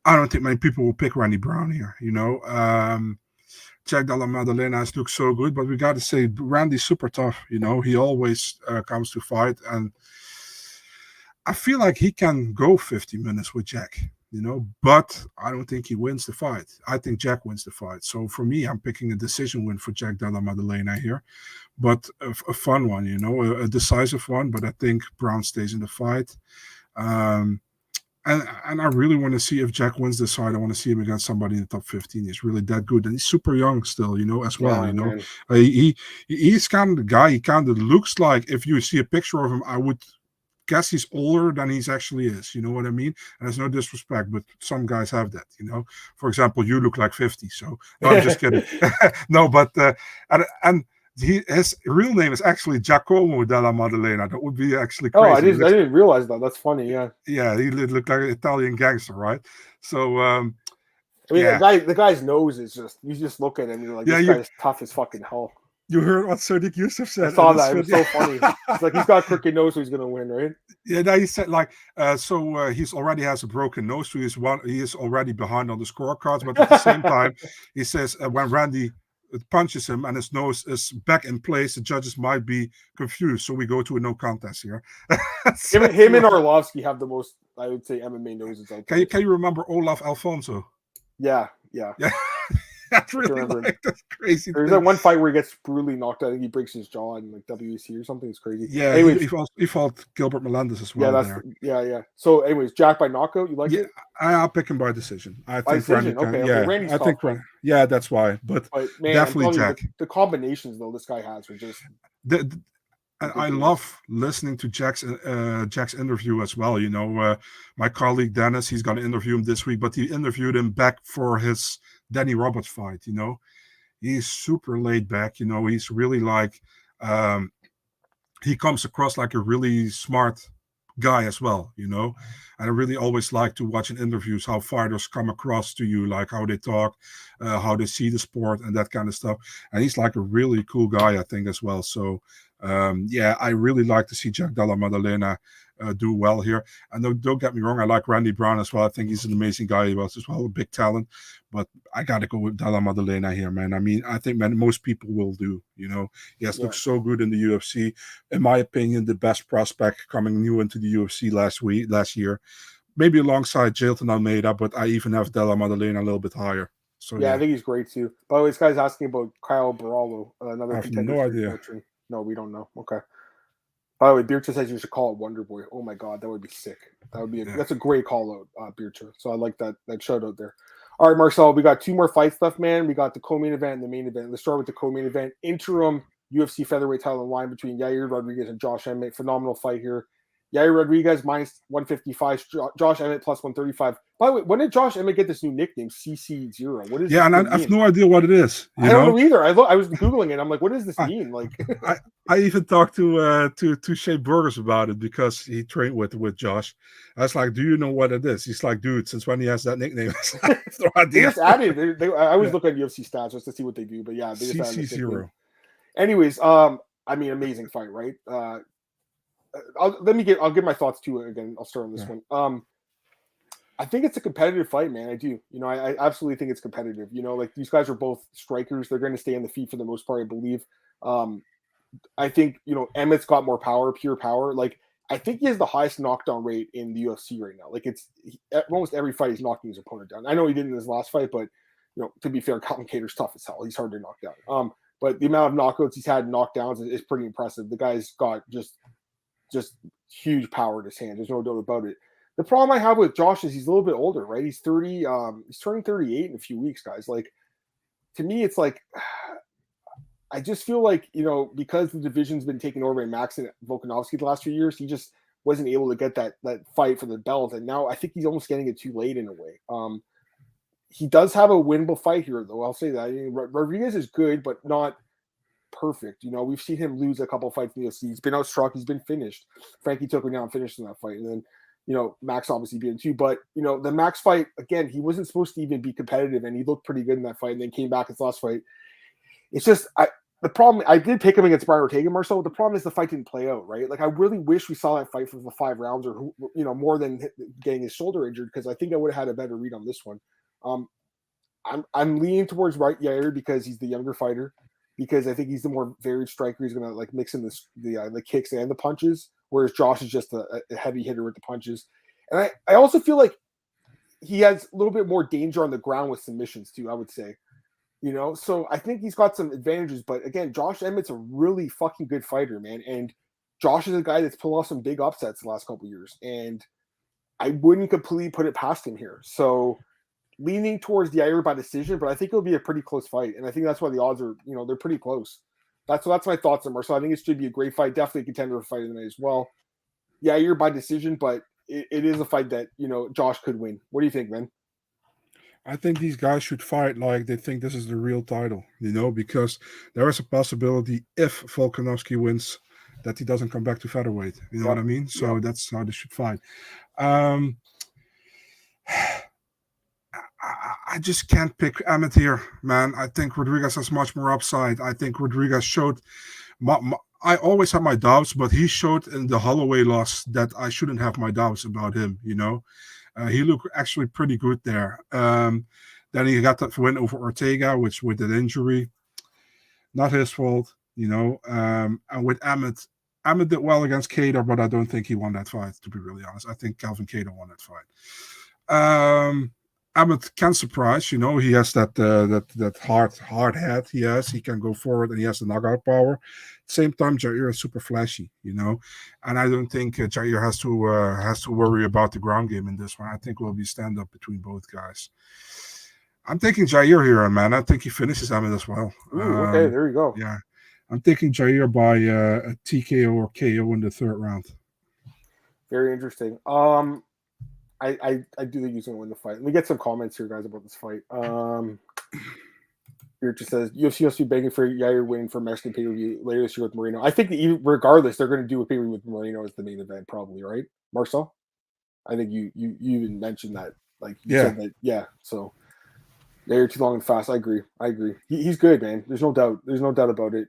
I don't think many people will pick Randy Brown here, Jack Della Maddalena has looked so good, but we got to say Randy's super tough. He always comes to fight, and I feel like he can go 50 minutes with Jack. But I don't think he wins the fight. I think Jack wins the fight. So for me, I'm picking a decision win for Jack Della Maddalena here, but a fun one, a decisive one. But I think Brown stays in the fight. And I really want to see if Jack wins this fight. I want to see him against somebody in the top 15. He's really that good, and he's super young still, as well. He's kind of the guy. He kind of looks like, if you see a picture of him, I would guess he's older than he actually is. You know what I mean? And there's no disrespect, but some guys have that. For example, you look like 50. So no, I'm just kidding. No, but and. His real name is actually Giacomo Della Maddalena. That would be actually crazy. Oh, I didn't realize that. That's funny. Yeah. Yeah, he looked like an Italian gangster, right? So, I mean, the guy's nose is you just look at him, you're like, this guy's tough as fucking hell. You heard what Sadiq Yusuf said. I saw that. It was so funny. It's like he's got a crooked nose, so he's going to win, right? Yeah, he said like, he's already has a broken nose, so he is already behind on the scorecards. But at the same time, he says when Randy punches him and his nose is back in place, the judges might be confused, so we go to a no contest here. him and Arlovsky have the most, I would say, MMA noses out there. Can you remember Olaf Alfonso? Yeah. That's really that's crazy. There's that one fight where he gets brutally knocked out. I think he breaks his jaw in like WEC or something. It's crazy. Yeah, anyways, he fought Gilbert Melendez as well. Yeah. So, anyways, Jack by knockout. You like it? I'll pick him by decision. I think decision. Randy's tough. Yeah, that's why. But man, definitely Jack. The combinations though this guy has are just. And I love listening to Jack's interview as well. My colleague Dennis, he's going to interview him this week, but he interviewed him back for his Danny Roberts fight. He's super laid back. He's really like, he comes across like a really smart guy as well. And I really always like to watch in interviews how fighters come across to you, like how they talk, how they see the sport and that kind of stuff. And he's like a really cool guy, I think, as well. So I really like to see Jack Della Maddalena do well here. And don't get me wrong, I like Randy Brown as well. I think he's an amazing guy. He was as well a big talent. But I got to go with Della Maddalena here, man. I mean, I think most people will do. He has looked so good in the UFC. In my opinion, the best prospect coming new into the UFC last year. Maybe alongside Jailton Almeida, but I even have Della Maddalena a little bit higher. So I think he's great too. By the way, this guy's asking about Kyle Barallo, another I have no idea. No, we don't know. Okay. By the way, Bircha says you should call it Wonder Boy. Oh my God, that would be sick. That would be that's a great call out, Bircha. So I like that shout out there. All right, Marcel, we got two more fight stuff, man. We got the co-main event and the main event. Let's start with the co-main event. Interim UFC featherweight title on line between Yair Rodrigues and Josh Emmett. Phenomenal fight here. Yair Rodrigues minus 155, Josh Emmett plus 135. By the way, when did Josh Emmett get this new nickname, CC0? What is? Yeah, and I have no idea what it is. I don't know either. I was googling it. I'm like, what does this mean? Like, I even talked to Shea Burgers about it because he trained with Josh. I was like, do you know what it is? He's like, dude, since when he has that nickname? I have no idea. They just added. I always look at UFC stats just to see what they do, but yeah, they just added CC0. Anyways, I mean, amazing fight, right? I'll give my thoughts to it again. I'll start on this one. I think it's a competitive fight, man. I do. I absolutely think it's competitive. Like these guys are both strikers. They're going to stay on the feet for the most part, I believe. I think, Emmett's got more power, pure power. Like, I think he has the highest knockdown rate in the UFC right now. Like, almost every fight he's knocking his opponent down. I know he didn't in his last fight, but, to be fair, commentator's tough as hell. He's hard to knock down. But the amount of knockouts he's had, knockdowns is pretty impressive. The guy's got just huge power in his hand. There's no doubt about it. The problem I have with Josh is he's a little bit older, right? He's 30. He's turning 38 in a few weeks, guys. Like, to me, it's like, I just feel like, because the division's been taken over by Max and Volkanovski the last few years, he just wasn't able to get that fight for the belt. And now I think he's almost getting it too late in a way. He does have a winnable fight here, though. I'll say that. Rodrigues is good, but not perfect. We've seen him lose a couple fights in the UFC. He's been outstruck. He's been finished. Frankie took him down and finished in that fight. And then, Max obviously beat him too. But, the Max fight, again, he wasn't supposed to even be competitive, and he looked pretty good in that fight and then came back his last fight. It's just, the problem, I did pick him against Brian Ortega, Marcel. The problem is the fight didn't play out, right? Like, I really wish we saw that fight for the 5 rounds or, more than getting his shoulder injured, because I think I would have had a better read on this one. I'm leaning towards Yair because he's the younger fighter, because I think he's the more varied striker. He's going to like mix in the kicks and the punches, whereas Josh is just a heavy hitter with the punches. And I also feel like he has a little bit more danger on the ground with submissions too, I would say. So I think he's got some advantages. But again, Josh Emmett's a really fucking good fighter, man. And Josh is a guy that's pulling off some big upsets the last couple of years. And I wouldn't completely put it past him here. So leaning towards Yair by decision, but I think it'll be a pretty close fight. And I think that's why the odds are, they're pretty close. That's my thoughts on Marcel. I think it should be a great fight. Definitely a contender fight tonight as well. Yair by decision, but it is a fight that, Josh could win. What do you think, man? I think these guys should fight like they think this is the real title, because there is a possibility if Volkanovski wins that he doesn't come back to featherweight. You know what I mean? So that's how they should fight. I just can't pick Emmett here, man. I think Rodrigues has much more upside. I think Rodrigues showed I always have my doubts, but he showed in the Holloway loss that I shouldn't have my doubts about him, he looked actually pretty good there. Then he got that win over Ortega, which with an injury, not his fault, and with Emmett did well against Kattar, but I don't think he won that fight, to be really honest. I think Calvin Kattar won that fight. Emmett can surprise, he has that hard head he has. He can go forward and he has the knockout power. At the same time, Jair is super flashy, and I don't think Jair has to worry about the ground game in this one. I think it will be stand up between both guys. I'm taking Jair here, man. I think he finishes Emmett as well. Ooh, okay, there you go. Yeah, I'm taking Jair by a TKO or KO in the 3rd round. Very interesting. I do think he's going to win the fight. Let me get some comments here, guys, about this fight. Here it just says, UFC must be begging for Yair winning for Mexican pay-per-view later this year with Moreno. I think that regardless, they're going to do a pay-per-view with Moreno as the main event, probably, right, Marcel? I think you even mentioned that. Like, you said that, yeah. So, Yair too long and fast. I agree. He's good, man. There's no doubt. There's no doubt about it.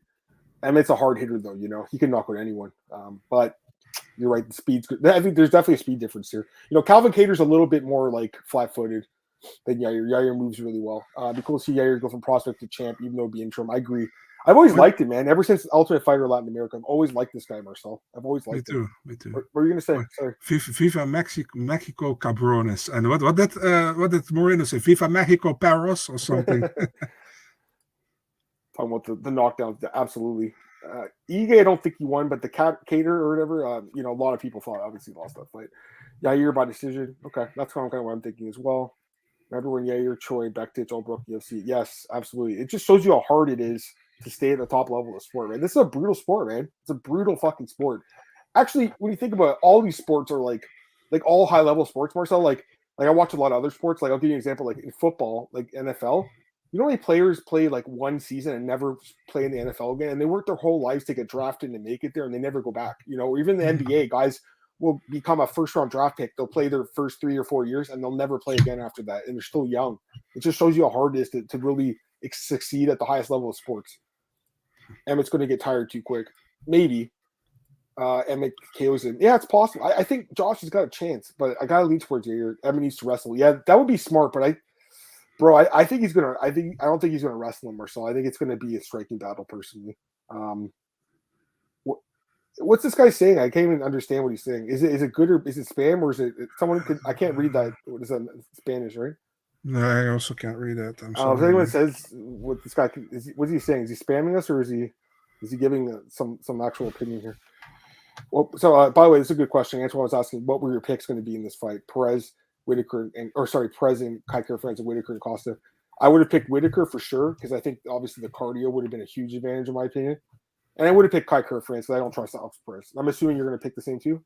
Emmett's a hard hitter, though, He can knock out anyone. But you're right. The speed's good. I think there's definitely a speed difference here. Calvin Kattar's a little bit more like flat-footed than Yair. Yair moves really well. It'd be cool to see Yair go from prospect to champ, even though it'd be interim. I agree. I've always liked him, man. Ever since Ultimate Fighter Latin America, I've always liked this guy, Marcel. I've always liked him. Me too. What were you gonna say? Sorry. Viva Mexico cabrones. And what did Moreno say? Viva Mexico perros or something. Talking about the knockdowns, absolutely. Ige, I don't think he won, but the Kattar or whatever, a lot of people thought obviously lost that fight. Yair by decision. Okay, that's kind of what I'm thinking as well. Remember when Yair, Choi, Bektic all broke UFC? Yes, absolutely. It just shows you how hard it is to stay at the top level of sport, man. This is a brutal sport, man. It's a brutal fucking sport. Actually, when you think about it, all these sports are like all high level sports, Marcel. Like I watch a lot of other sports. Like I'll give you an example. Like in football, like NFL. How many players play like one season and never play in the NFL again? And they work their whole lives to get drafted and make it there, and they never go back. Or even the NBA, guys will become a first-round draft pick. They'll play their first 3 or 4 years, and they'll never play again after that. And they're still young. It just shows you how hard it is to really succeed at the highest level of sports. Emmett's going to get tired too quick. Maybe. Emmett KOs him. Yeah, it's possible. I think Josh has got a chance, but I got to lean towards Yair. Emmett needs to wrestle. Yeah, that would be smart, but I think he's gonna. I don't think he's gonna wrestle him, Marcel. I think it's gonna be a striking battle, personally. What's this guy saying? I can't even understand what he's saying. Is it good or is it spam or is it someone? I can't read that. What is that? Spanish, right? No, I also can't read that. I'm sorry. If anyone says what this guy what's he saying? Is he spamming us or is he giving some actual opinion here? Well, so by the way, this is a good question. Antoine was asking, what were your picks going to be in this fight? Perez, Whitaker, Perez and Kai Kara-France and Whitaker and Costa. I would have picked Whitaker for sure because I think obviously the cardio would have been a huge advantage in my opinion. And I would have picked Kai Kara-France because I don't trust Alex Perez. I'm assuming you're going to pick the same too.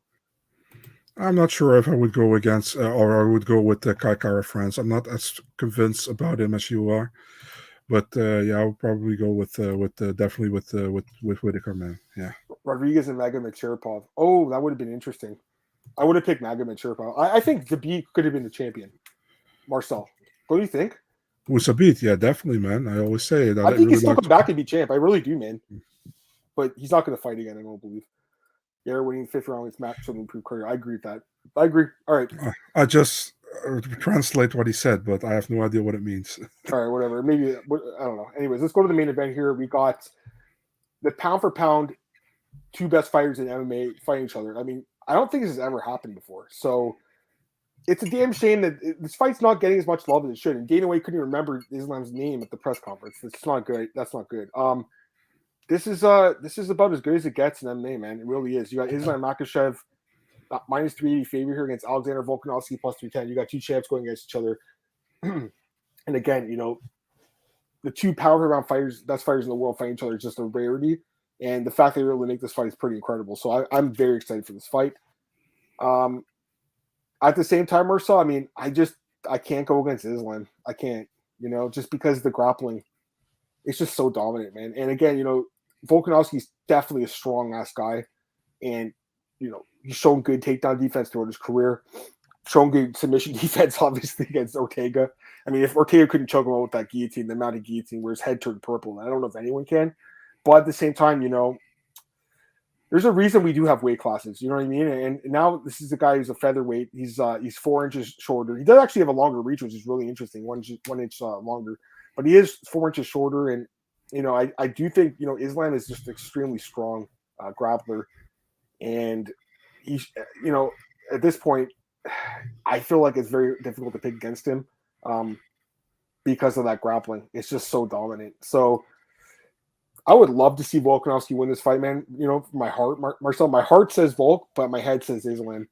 I'm not sure if I would go against or I would go with Kai Kara-France. I'm not as convinced about him as you are. But I'll probably go with definitely with Whitaker, man. Yeah. Rodrigues and Magomedov. Oh, that would have been interesting. I would have picked Magomedov. I think Zabit could have been the champion. Marcel, what do you think? Zabit, yeah, definitely, man. I always say that. I think he's still come back and be champ. I really do, man. But he's not going to fight again. I don't believe. Yeah, winning 5th round with match will improve career. I agree with that. I agree. All right. I just translate what he said, but I have no idea what it means. All right, whatever. Maybe I don't know. Anyways, let's go to the main event here. We got the pound for pound 2 best fighters in MMA fighting each other. I mean, I don't think this has ever happened before. So it's a damn shame that this fight's not getting as much love as it should. And Dana White couldn't even remember Islam's name at the press conference. That's not good. That's not good. This is about as good as it gets in MMA, man. It really is. You got Islam Makhachev minus 380 favorite here against Alexander Volkanovski plus 310. You got 2 champs going against each other. And again, the 2 power round fighters, best fighters in the world fighting each other is just a rarity. And the fact that they were able to make this fight is pretty incredible. So I'm very excited for this fight. At the same time, Marcel, I mean, I can't go against Islam. I can't, just because the grappling, it's just so dominant, man. And again, Volkanovski's definitely a strong ass guy. And, he's shown good takedown defense throughout his career. Shown good submission defense, obviously, against Ortega. I mean, if Ortega couldn't choke him out with that guillotine, the amount of guillotine where his head turned purple, I don't know if anyone can. But at the same time, there's a reason we do have weight classes. You know what I mean? And now this is a guy who's a featherweight. He's 4 inches shorter. He does actually have a longer reach, which is really interesting. 1 inch longer, but he is 4 inches shorter. And I do think Islam is just extremely strong grappler, and he's at this point, I feel like it's very difficult to pick against him because of that grappling. It's just so dominant. So I would love to see Volkanovski win this fight, man. My heart, Marcel, my heart says Volk, but my head says Islam.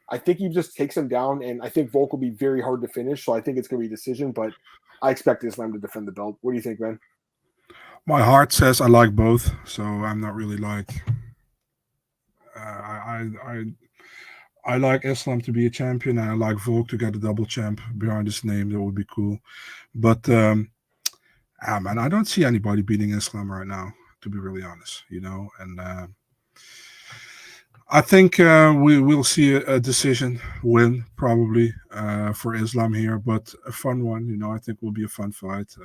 I think he just takes him down, and I think Volk will be very hard to finish. So I think it's going to be a decision, but I expect Islam to defend the belt. What do you think, man? My heart says I like both, so I'm not really like. I like Islam to be a champion, and I like Volk to get a double champ behind his name. That would be cool, but. Man, I don't see anybody beating Islam right now, to be really honest, and I think we will see a decision win probably for Islam here, but a fun one, I think will be a fun fight.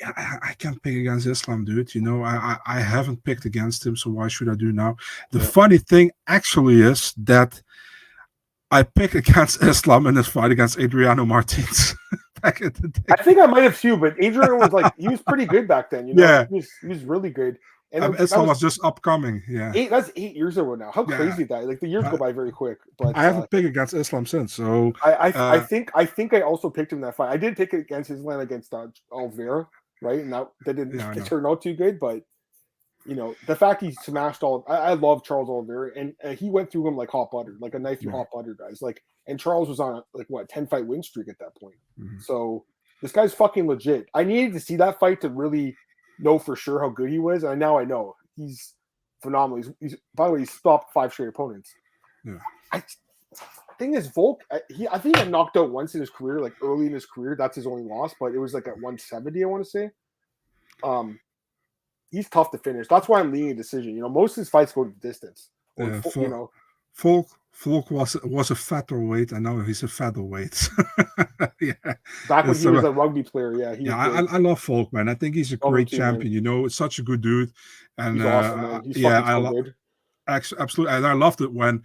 I can't pick against Islam, dude. I haven't picked against him, so why should I do now? The funny thing actually is that I picked against Islam in this fight against Adriano Martins. Back in the day. I think I might have too, but Adrian was he was pretty good back then. Yeah, he was really good. And Islam was just upcoming. Yeah, that's 8 years ago now. How crazy that! Like the years go by very quick. But I haven't picked against Islam since. So I think I also picked him in that fight. I did pick it against Islam against Oliveira, right? And that didn't turn out too good. But the fact he smashed I love Charles Oliveira, and he went through him like hot butter, like a knife through hot butter, guys. And Charles was on a 10-fight win streak at that point. Mm-hmm. So this guy's fucking legit. I needed to see that fight to really know for sure how good he was, and now I know he's phenomenal. He's by the way, he stopped 5 straight opponents. Yeah. Thing is, Volk, I think he got knocked out once in his career, like early in his career. That's his only loss, but it was like at 170, I want to say. He's tough to finish. That's why I'm leaning a decision. Most of his fights go to distance. Volk was a featherweight, and now he's a featherweight. Yeah. Back when he was a rugby player, yeah. I love Volk, man. I think he's a great champion. It's such a good dude, and he's awesome, man. He's good. Absolutely, and I loved it when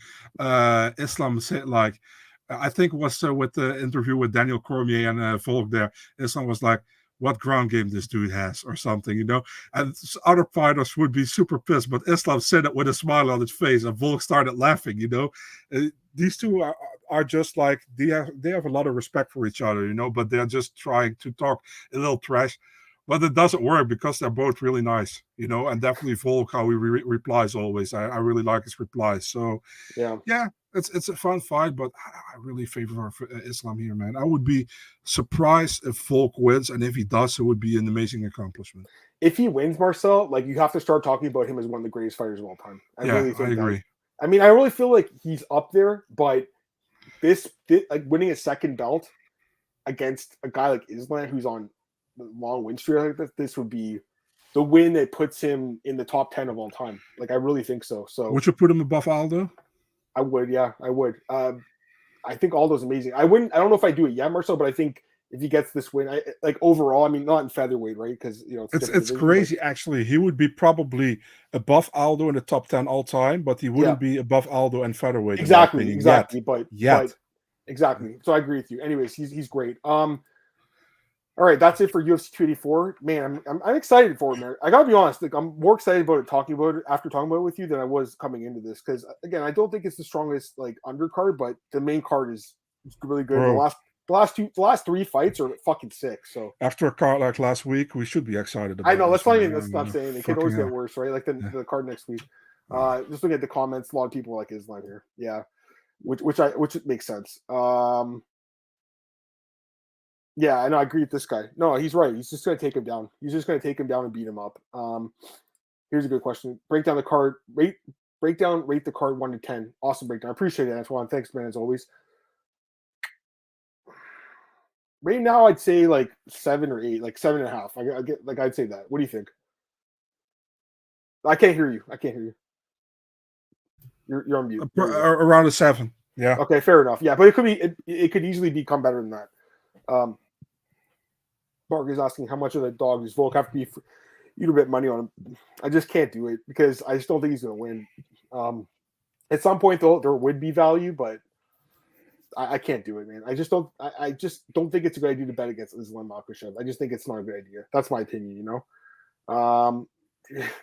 Islam said, I think it was with the interview with Daniel Cormier and Volk there. Islam was like, what ground game this dude has or something, and other fighters would be super pissed, but Islam said it with a smile on his face, and Volk started laughing. These two are just like they have a lot of respect for each other, but they're just trying to talk a little trash, but it doesn't work because they're both really nice, and definitely Volk, how he replies always. I really like his replies. So yeah. It's a fun fight, but I really favor Islam here, man. I would be surprised if Volk wins, and if he does, it would be an amazing accomplishment. If he wins, Marcel, you have to start talking about him as one of the greatest fighters of all time. I agree. I mean, I really feel like he's up there, but this winning a second belt against a guy like Islam, who's on long win streak, this would be the win that puts him in the top 10 of all time. Like, I really think so. So would you put him above Aldo? I would, yeah, I would. I think Aldo's amazing. I don't know if I do it yet, Marcel, but I think if he gets this win, like overall, I mean, not in featherweight, right? Because it's crazy. Actually, he would be probably above Aldo in the top 10 all time, but he wouldn't be above Aldo in featherweight. Exactly. Yet. But exactly. So I agree with you. Anyways, he's great. All right, that's it for UFC 284. Man, I'm excited for it, man. I gotta be honest, like I'm more excited about it after talking about it with you than I was coming into this. Because again, I don't think it's the strongest like undercard, but the main card is really good. Bro. The last 3 fights are fucking sick. So after a card like last week, we should be excited about I know that's not saying it can always get worse, right? Like the card next week. Just looking at the comments, a lot of people are like Islam here. Yeah. Which makes sense. Yeah, I know. I agree with this guy. No, he's right. He's just going to take him down. He's just going to take him down and beat him up. Here's a good question. Break down the card. Rate the card 1 to 10. Awesome breakdown. I appreciate it, Antoine. Thanks, man, as always. Right now, I'd say like 7 or 8, like 7.5. I get like I'd say that. What do you think? I can't hear you. You're on mute. Around a 7. Yeah. Okay, fair enough. Yeah, but it could easily become better than that. Mark is asking how much of the dog does Volk have to be for you to bet money on him. I just can't do it because I just don't think he's going to win. At some point, though, there would be value, but I can't do it, man. I just don't think it's a good idea to bet against Islam Makhachev. I just think it's not a good idea. That's my opinion, you know.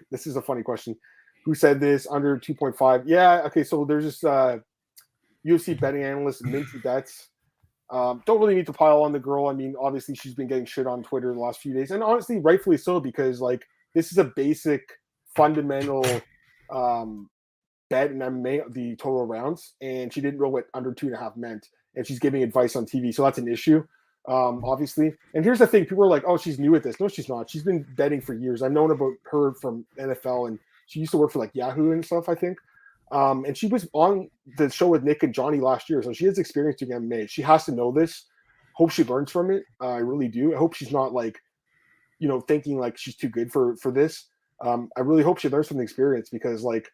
This is a funny question. Who said this? Under 2.5? Yeah. Okay. So there's this UFC betting analyst, Minty Bets. Don't really need to pile on the girl. I mean, obviously she's been getting shit on Twitter the last few days, and honestly, rightfully so, because like this is a basic, fundamental bet in MMA, the total rounds, and she didn't know what under 2.5 meant, and she's giving advice on TV, so that's an issue, obviously. And here's the thing: people are like, "Oh, she's new at this." No, she's not. She's been betting for years. I've known about her from NFL, and she used to work for like Yahoo and stuff, I think. And she was on the show with Nick and Johnny last year, so she has experience doing MMA. She has to know this. Hope she learns from it. I really do. I hope she's not like, thinking like she's too good for this. I really hope she learns from the experience, because like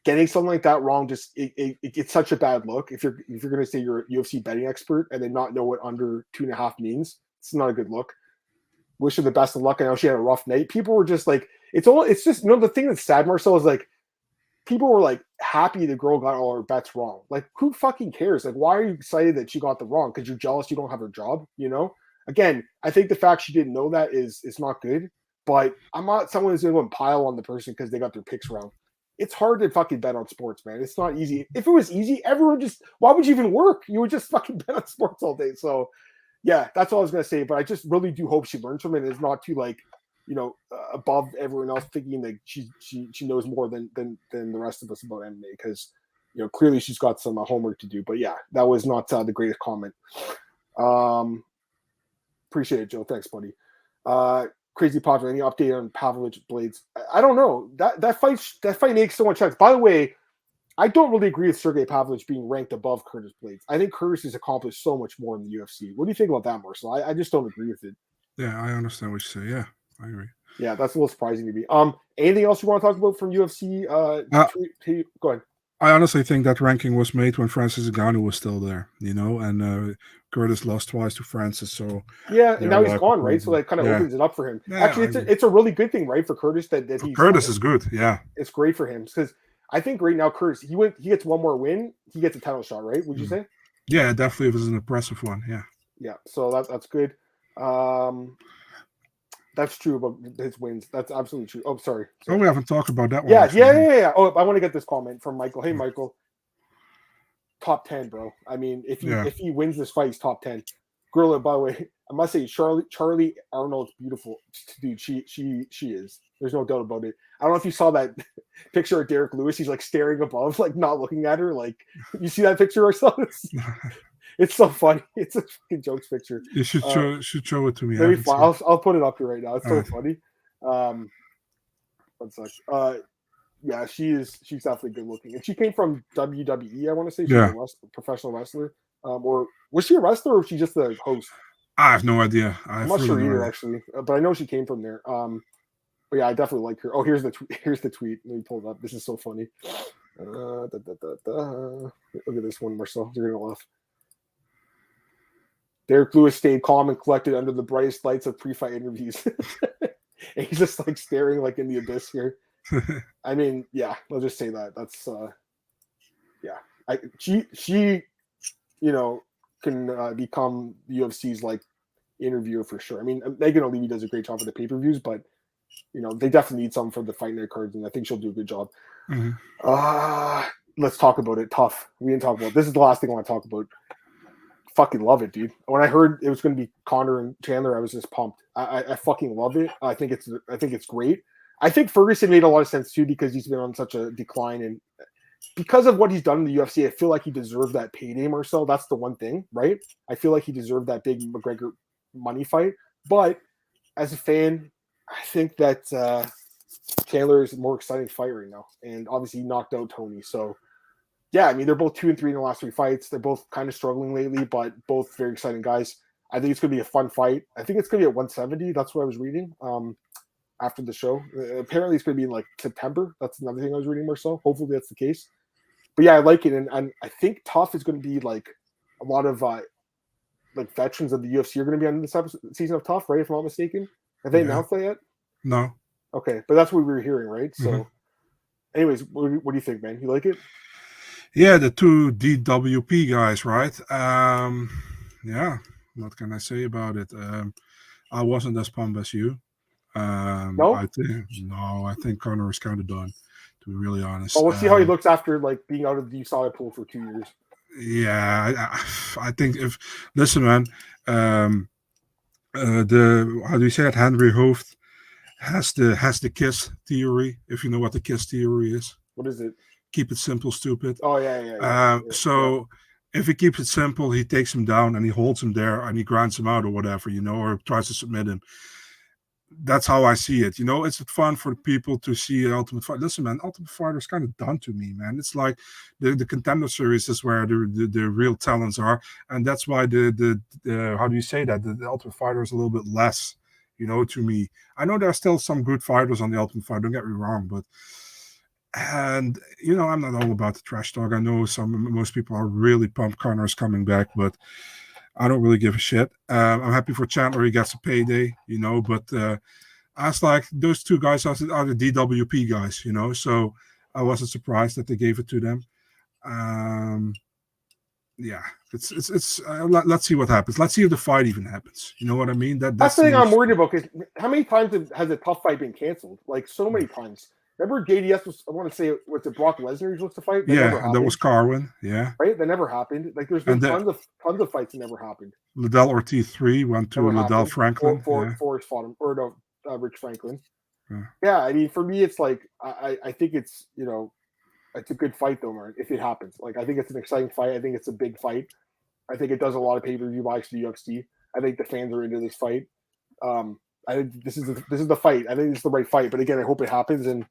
getting something like that wrong, just it's such a bad look. If you're going to say you're a UFC betting expert and then not know what under 2.5 means, it's not a good look. Wish her the best of luck. I know she had a rough night. People were just like, it's just the thing that's sad, Marcel, is like, people were like happy the girl got all her bets wrong. Like, who fucking cares? Like, why are you excited that she got the wrong? Because you're jealous you don't have her job, Again, I think the fact she didn't know that is not good. But I'm not someone who's going to go and pile on the person because they got their picks wrong. It's hard to fucking bet on sports, man. It's not easy. If it was easy, why would you even work? You would just fucking bet on sports all day. So, yeah, that's all I was going to say. But I just really do hope she learns from it and is not too like, above everyone else, thinking that she knows more than the rest of us about MMA, because clearly she's got some homework to do. But yeah, that was not the greatest comment. Appreciate it, Joe. Thanks, buddy. Crazy Padre, any update on Pavlovich Blades? I don't know. That fight makes so much sense. By the way, I don't really agree with Sergey Pavlovich being ranked above Curtis Blades. I think Curtis has accomplished so much more in the UFC. What do you think about that, Marcel? I just don't agree with it. Yeah, I understand what you say. Yeah, I agree. Yeah, that's a little surprising to me. Anything else you want to talk about from UFC? Go ahead. I honestly think that ranking was made when Francis Ngannou was still there, and Curtis lost twice to Francis. So yeah, and now he's gone, right? So that kind of opens it up for him. Yeah, actually, it's a really good thing, right, for Curtis that he's Curtis is good. Yeah, it's great for him, because I think right now Curtis he gets one more win, he gets a title shot, right? Would you say? Yeah, definitely. It was an impressive one. Yeah. Yeah. So that's good. That's true about his wins. That's absolutely true. Oh, sorry. Oh, we haven't talked about that one. Yeah. Oh, I want to get this comment from Michael. Hey, Michael. Top 10, bro. I mean, if he wins this fight, he's top 10. Gorilla, by the way, I must say, Charlie Arnold's beautiful, dude. She is. There's no doubt about it. I don't know if you saw that picture of Derek Lewis. He's like staring above, like not looking at her. Like, you see that picture ourselves? It's so funny. It's a fucking jokes picture. You should show it to me. I'll put it up here right now. It's so funny. One sec. Yeah, she's definitely good looking, and she came from WWE. I want to say she's a professional wrestler. Or was she a wrestler, or was she just a host? I have no idea. I'm not sure either, actually, but I know she came from there. But yeah, I definitely like her. Oh, here's the tweet. Let me pull it up. This is so funny. Look at this one, Marcel. You're gonna laugh. Derek Lewis stayed calm and collected under the brightest lights of pre-fight interviews. And he's just like staring like in the abyss here. I mean, yeah, I'll just say that. That's yeah. She can become the UFC's like interviewer for sure. I mean, Megan O'Leary does a great job for the pay-per-views, but they definitely need some for the fight night cards, and I think she'll do a good job. Let's talk about it. Tough. We didn't talk about it. This is the last thing I want to talk about. Fucking love it, dude. When I heard it was going to be Conor and Chandler, I was just pumped. I fucking love it. I think it's great. I think Ferguson made a lot of sense too because he's been on such a decline, and because of what he's done in the UFC, I feel like he deserved that payday, Marcel. That's the one thing, right? I feel like he deserved that big McGregor money fight. But as a fan, I think that Chandler is a more exciting fight right now, and obviously he knocked out Tony. So yeah, I mean they're both 2-3 in the last 3 fights. They're both kind of struggling lately, but both very exciting guys. I think it's going to be a fun fight. I think it's going to be at 170. That's what I was reading after the show. Apparently it's going to be in like September. That's another thing I was reading, Marcel. Hopefully that's the case. But yeah, I like it, and I think Tough is going to be like a lot of like veterans of the UFC are going to be on this season of Tough, right? If I'm not mistaken. Have they announced that yet? No. Okay, but that's what we were hearing, right? So, anyways, what do you think, man? You like it? Yeah, the 2 DWP guys, right? Yeah, what can I say about it? I wasn't as pumped as you. No? I think Conor is kind of done, to be really honest. Well, we'll see how he looks after like being out of the USADA pool for 2 years. Yeah, I think listen, man, how do you say it? Henry Hooft has the KISS theory. If you know what the KISS theory is, what is it? Keep it simple, stupid. Oh yeah. So if he keeps it simple, he takes him down and he holds him there and he grinds him out or whatever, or tries to submit him. That's how I see it. It's fun for people to see Ultimate Fighter. Listen, man, Ultimate Fighter is kind of done to me, man. It's like the Contender Series is where the real talents are, and that's why the how do you say that? The Ultimate Fighter is a little bit less, to me. I know there are still some good fighters on the Ultimate Fighter. Don't get me wrong, but I'm not all about the trash talk. I know most people are really pumped Connor's coming back, but I don't really give a shit. I'm happy for Chandler. He gets a payday, but I was like, those 2 guys are the DWP guys, so I wasn't surprised that they gave it to them. Yeah, it's let's see what happens. Let's see if the fight even happens. You know what I mean? That's the thing I'm worried about, because how many times has a Tough fight been canceled? Like so many times. Remember JDS was, I want to say, was it Brock Lesnar he was supposed to fight? That was Carwin. Yeah. Right? That never happened. Like there's been tons of fights that never happened. Liddell Ortiz 3 went to Liddell Franklin. Forrest fought him. Or no, Rich Franklin. Yeah, I mean, for me, it's like, I think it's, it's a good fight though, man, if it happens. Like, I think it's an exciting fight. I think it's a big fight. I think it does a lot of pay-per-view buys to the UFC. I think the fans are into this fight. I think this is the fight. I think it's the right fight. But again, I hope it happens, and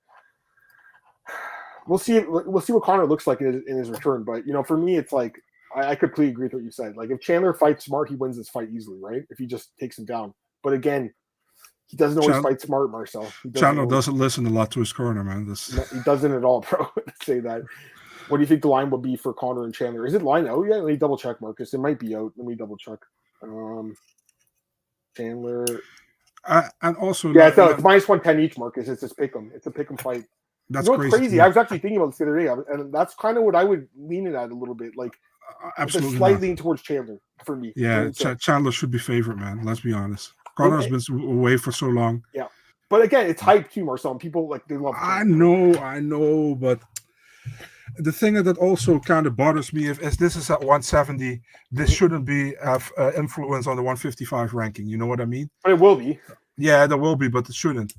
we'll see what Conor looks like in his return. But for me, it's like I completely agree with what you said. Like if Chandler fights smart, he wins this fight easily, right? If he just takes him down. But again, he doesn't always fight smart, Marcel. Chandler doesn't listen a lot to his corner, man. No, he doesn't at all, bro. Say that. What do you think the line will be for Conor and Chandler? Is it line out yet? Let me double check, Marcus. It might be out. Let me double check. Chandler. And also, yeah, it's minus 110 each, Marcus. It's a pick 'em. It's a pick 'em fight. That's crazy. I was actually thinking about this the other day, and that's kind of what I would lean it at a little bit. Like, absolutely, a slight lean towards Chandler for me. Yeah, Chandler should be favorite, man. Let's be honest. Conor's been away for so long. Yeah, but again, it's hype too, Marcel. People they love. I know, but the thing that also kind of bothers me is this is at 170. This shouldn't have influence on the 155 ranking. You know what I mean? But it will be. Yeah, there will be, but it shouldn't.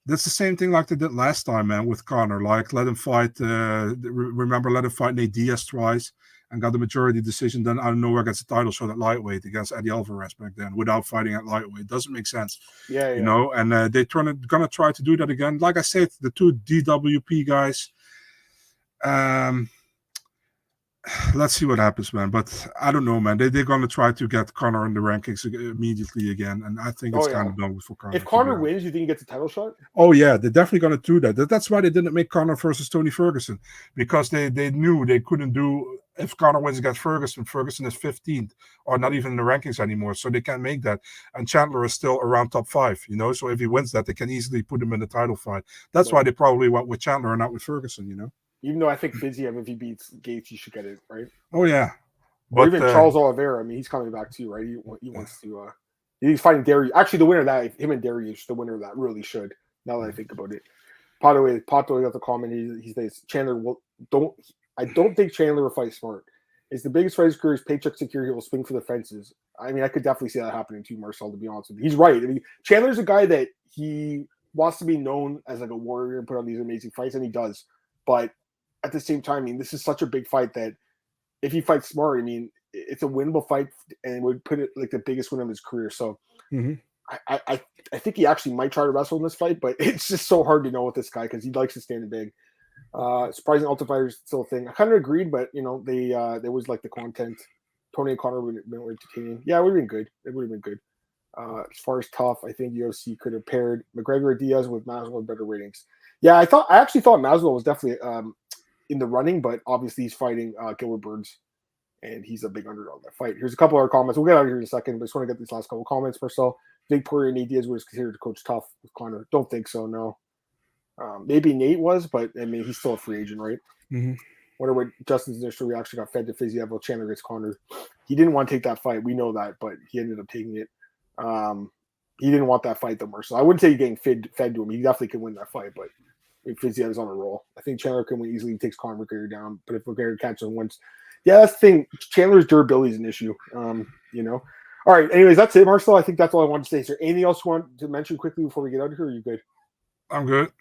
That's the same thing like they did last time, man, with Conor. Like, let him fight. Remember, let him fight Nate Diaz twice and got the majority decision. Then out of nowhere gets a title shot at lightweight against Eddie Alvarez back then without fighting at lightweight. It doesn't make sense. Yeah. And they're gonna try to do that again. Like I said, the 2 DWP guys. let's see what happens, man. But I don't know, man. They're going to try to get Conor in the rankings immediately again, and I think it's kind of done for Conor. If Conor wins, you think he gets a title shot? Oh yeah, they're definitely going to do that. That's why they didn't make Conor versus Tony Ferguson, because they knew they couldn't do. If Conor wins against Ferguson, Ferguson is 15th or not even in the rankings anymore, so they can't make that. And Chandler is still around top 5, you know. So if he wins that, they can easily put him in the title fight. That's why they probably went with Chandler and not with Ferguson, you know. Even though I think Fiziev, if he beats Gates, he should get it, right? Oh yeah, or even Charles Oliveira. I mean, he's coming back too, right? He wants to. He's fighting Darius. Actually, the winner of that, him and Darius, the winner of that really should. Now that I think about it, Pato got the comment. He says Chandler I don't think Chandler will fight smart. It's the biggest fight of his career. His paycheck security will swing for the fences. I mean, I could definitely see that happening too, Marcel. To be honest with you, he's right. I mean, Chandler's a guy that he wants to be known as like a warrior and put on these amazing fights, and he does. But at the same time, I mean, this is such a big fight that if he fights smart, I mean, it's a winnable fight and would put it like the biggest win of his career. So I think he actually might try to wrestle in this fight, but it's just so hard to know with this guy because he likes to stand big. Surprising Ultimate Fighter is still a thing. I kind of agreed, but you know, they was like the content. Tony and Conor would have been entertaining. Yeah, it would have been good. It would have been good. As far as tough, I think UFC could have paired McGregor or Diaz with Masvidal with better ratings. Yeah, I actually thought Masvidal was definitely in the running, but obviously he's fighting Gilbert Burns, and he's a big underdog in that fight. Here's a couple other comments. We'll get out of here in a second, but I just want to get these last couple of comments. Marcel, Jake Poirier and Nate Diaz was considered to coach tough with Conor. Don't think so, no. Maybe Nate was, but I mean, he's still a free agent, right? Wonder what Justin's initial reaction got fed to Fiziev while Chandler gets Conor. He didn't want to take that fight. We know that, but he ended up taking it. He didn't want that fight, though, Marcel. I wouldn't say getting fed to him. He definitely could win that fight, but Fiziev is on a roll. I think Chandler can win easily. He takes Conor McGregor down, but if McGregor catches him once, yeah, that's the thing. Chandler's durability is an issue. You know. All right. Anyways, that's it, Marcel. I think that's all I wanted to say. Is there anything else you want to mention quickly before we get out of here? Or are you good? I'm good.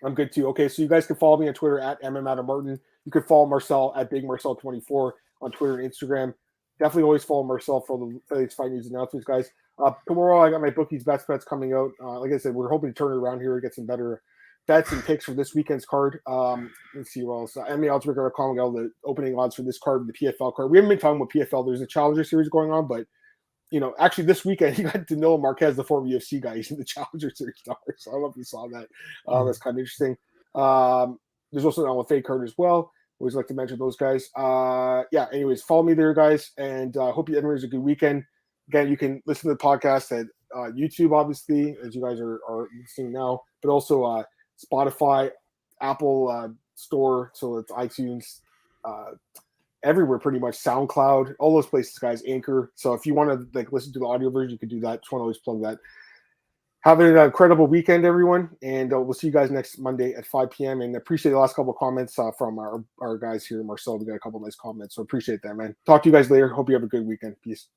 I'm good too. Okay, so you guys can follow me on Twitter at MMAdamMartin. You can follow Marcel at BigMarcel24 on Twitter and Instagram. Definitely always follow Marcel for the latest fight news announcements, guys. Tomorrow I got my bookies bets coming out. Like I said, we're hoping to turn it around here and get some better bets and picks for this weekend's card. Let's see what else. MMAOddsmaker.com got the opening odds for this card, the PFL card. We haven't been talking about PFL. There's a Challenger series going on, but you know, actually this weekend you got Danilo Marquez, the former UFC guy. He's in the Challenger Series now, so I don't know if you saw that. That's kind of interesting. There's also an LFA card as well. Always like to mention those guys. Yeah. Anyways, follow me there, guys, and hope everyone has a good weekend. Again, you can listen to the podcast at YouTube, obviously, as you guys are listening now, but also Spotify, Apple Store, so it's iTunes. Everywhere pretty much, SoundCloud, all those places, guys, Anchor. So if you want to like listen to the audio version, you can do that. Just want to always plug that. Have an incredible weekend, everyone, and we'll see you guys next Monday at 5 p.m. And appreciate the last couple of comments from our guys here, Marcel. We got a couple of nice comments, so appreciate that, man. Talk to you guys later. Hope you have a good weekend. Peace.